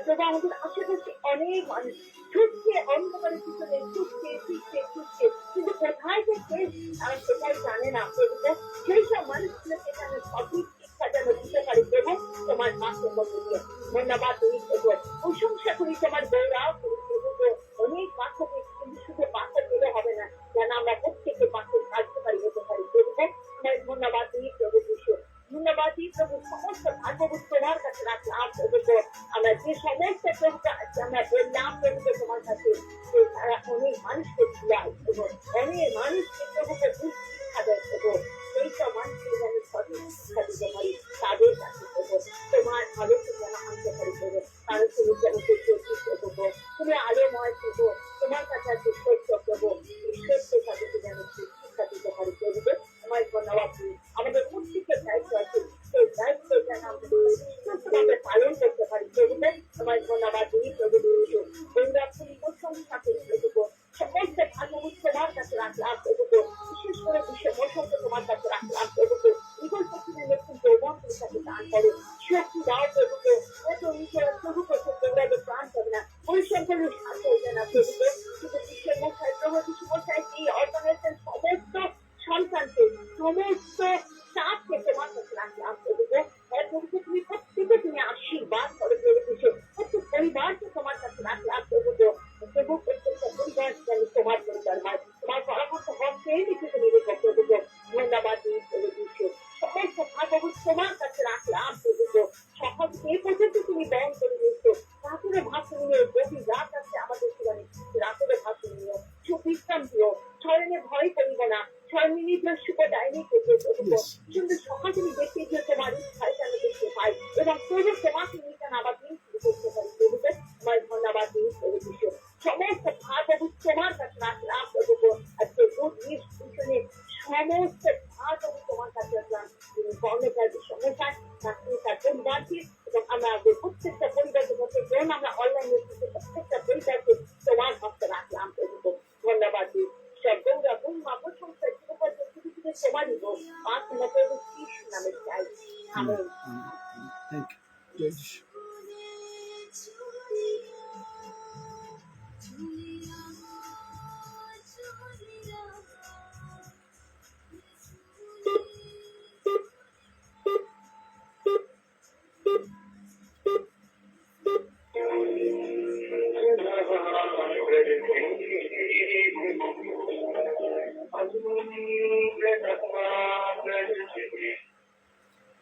প্রভু আমাদের আশেপাশে অনেক মানুষ ছুটছে অন্ধকারের পিছনে, ছুটছে ছুটছে ছুটছে, কিন্তু কোথায় যে শেষ তারা সেটাই জানে না প্রভু। সেই সব মানুষগুলোকে যেন সঠিক শিক্ষা যেন দিতে পারি প্রভু তোমার বাক্যের মধ্যে দিয়ে। ধন্যবাদ দিই প্রভু, প্রশংসা করি, তোমার গৌরব করি প্রভু। অনেক বাক্য পেয়েছি, কিন্তু শুধু বাক্য পেলে হবে না, যেন আমরা প্রত্যেকে বাক্যের কার্যকারী হতে পারি প্রভু। তোমার ধন্যবাদ দিই প্রভু যিশু। ধন্যবাদ দিই প্রভু। সমস্ত ভাগ্যবোধ তোমার কাছে রাখলাম প্রভু। আমরা যে সমস্ত প্রভুকে আমরা বললাম প্রভুকে তোমার কাছে, তারা অনেক মানুষকে ছিলাম এবং অনেক মানুষকে প্রভুকে শিক্ষা দেয় প্রভু। সেই সব মানুষকে যেন সঠিক শিক্ষা দিতে পারি তাদের কাছে প্রভু। তোমার আলোকে যেন আনতে পারি প্রভু। কারণ তুমি যেন প্রভু, তুমি আলোময় প্রভু। তোমার কাছে আছে সত্য প্রভু। সত্য তাদেরকে যেন শিক্ষা দিতে পারি প্রভু। তোমার ধন্যবাদ দিই। আমাদের প্রত্যেকের দায়িত্ব আছে, সেই দায়িত্ব যেন আমরা পালন করতে পারি প্রভু। তোমার ধন্যবাদ দিই প্রভু যিশু। গৌরব তুমি প্রশংসা করি প্রভু। সমস্ত ভাগ্যবোধ তোমার কাছে রাখলাম প্রভু। বিশেষ করে বিশ্ব মৌসুমকে তোমার কাছে রাখলাম প্রভু। ইগল পক্ষীদের নতুন যৌবন তুমি তাকে দান করো, শক্তি দাও প্রভু। এত নিজের প্রভু করতে দৌড়াবে প্রাণ পাবে না, পরিশ্রম করলে সাথ হয়ে না প্রভু। কিন্তু বিশ্বের মশাই প্রভু যিশু মশাই এই অর্গানাইজেশন সমস্ত সন্তানকে, সমস্ত চাপকে তোমার কাছে রাখলাম প্রভু। প্রভুকে তুমি প্রত্যেকে তুমি আশীর্বাদ করো প্রভু যিশু। প্রত্যেক পরিবারকে তোমার কাছে রাখলাম প্রভু। প্রভু প্রত্যেকটা পরিবার যেন তোমার পরিবার হয়, তোমার পরামর্শ হক সেই দিকে তুমি রেখো প্রভু। ধন্যবাদ দিই প্রভু যিশু। সমস্ত ভাগবত তোমার কাছে রাখলাম প্রভু। সকাল এই পর্যন্ত তুমি বহন করে দিচ্ছ। রাতের ভাত নিয়ে গভীর রাত আছে আমাদের জীবনে, রাতের ভাত নিয়ে সুবিশ্রাম দিও। স্মরণে ভয় করিব না, মিনিটের শুভদায়িনী থেকে Yes. সুন্দর সকাল তুমি দেখতে গিয়ে তোমার ইচ্ছায় যেন দেখতে পাই এবং প্রভু তোমাকে নিয়ে যেন আবার দিন শুরু করতে পারি প্রভুকে তোমার ধন্যবাদ দিই প্রভু যিশু সমস্ত ভার প্রভু তোমার কাছে রাখলাম প্রভু আজকে গুড নিউজ শুনে সমস্ত ভার প্রভু তোমার কাছে রাখলাম তুমি কর্মচারী সমস্যায় চাকরি তার পরিবারকে এবং আমরা আমাদের প্রত্যেকটা পরিবারের মধ্যে যেমন আমরা অনলাইনে প্রত্যেকটা পরিবারকে তোমার হস্তে রাখলাম প্রভু ধন্যবাদ দিই সব গৌরা ব্রহ্মা প্রশংসা পৃথিবীতে তোমারই হোক প্রার্থনা করবো কৃষ্ণ নামে চাই আমেন থ্যাংক ইউ জয় যিশু।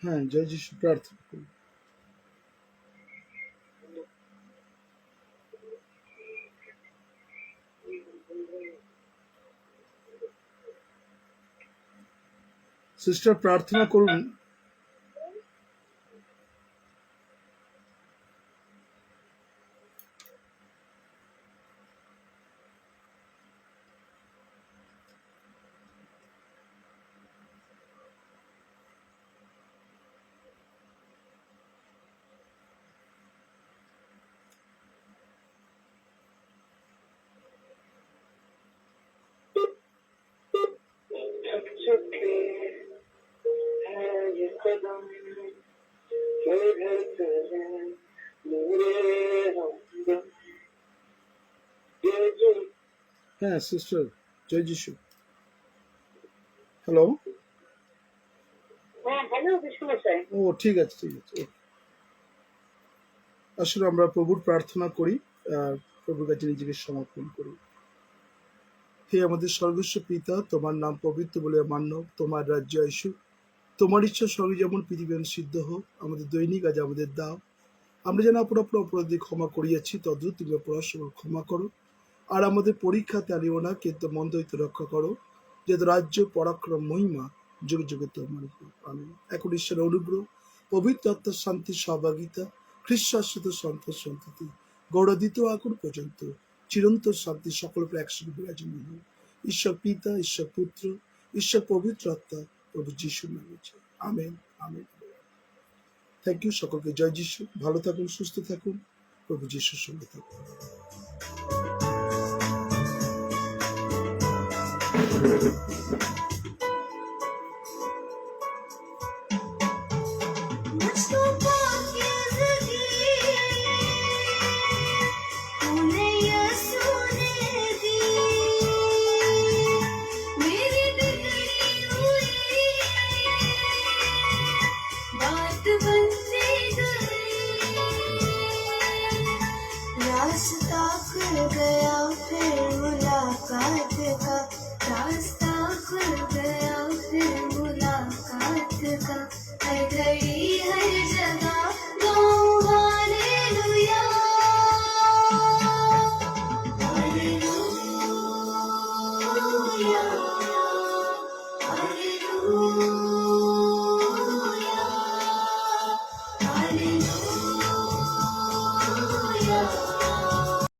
হ্যাঁ জয় যিশু প্রার্থনা করুন। সিস্টার প্রার্থনা করুন। হ্যাঁ সিস্টার জয় যিশু। হ্যালো, হ্যাঁ হ্যালো বিষ্ণুমশাই ও ঠিক আছে ঠিক আছে। আসলে আমরা প্রভুর প্রার্থনা করি আর প্রভুর কাছে নিজেকে সমর্পণ করি। হে আমাদের সর্বস্ব পিতা, তোমার নাম পবিত্র বলে মান্য, তোমার রাজ্য আসুক, তোমার ইচ্ছা স্বর্গে যেমন পৃথিবী সিদ্ধ হোক। আমাদের দৈনিক আজ আমাদের দাও, আমরা যেন অপরাধ অপরাধী ক্ষমা করিয়াছি তদ্রুপ তুমি অপরাধ ক্ষমা করো। আর আমাদের পরীক্ষাতে আনিও না, কিন্তু মন্দ হইতে রক্ষা করো, যেহেতু রাজ্য পরাক্রম মহিমা যুগে যুগে তোমার উপর। আমিন। এখন ঈশ্বরের অনুগ্রহ, পবিত্র আত্মার শান্তি সহভাগিতা, খ্রিস্টাশ্রিত সন্তোষ সন্ততি গৌরদিত আগুন পর্যন্ত চিরন্তন শান্তি সকল উপর একসঙ্গে বিরাজমান হোক। ঈশ্বর পিতা, ঈশ্বর পুত্র, ঈশ্বর পবিত্র আত্মা প্রভু যিশুর নামে। Amen amen. থ্যাংক ইউ সকলকে। জয় যিশু। ভালো থাকুন, সুস্থ থাকুন, প্রভু যিশুর সঙ্গে থাকুন। मुझको पाकीज़गी तूने यीशु ने दी, मेरी बिगड़ी हुई बात बनती गई, रास्ता खुल गया फिर मुलाकात का, रास्ता खुल गया फिर मुलाकात का, हर घड़ी हर जगह गाऊं हालेलुया, हालेलुया, हालेलुया, हालेलुया।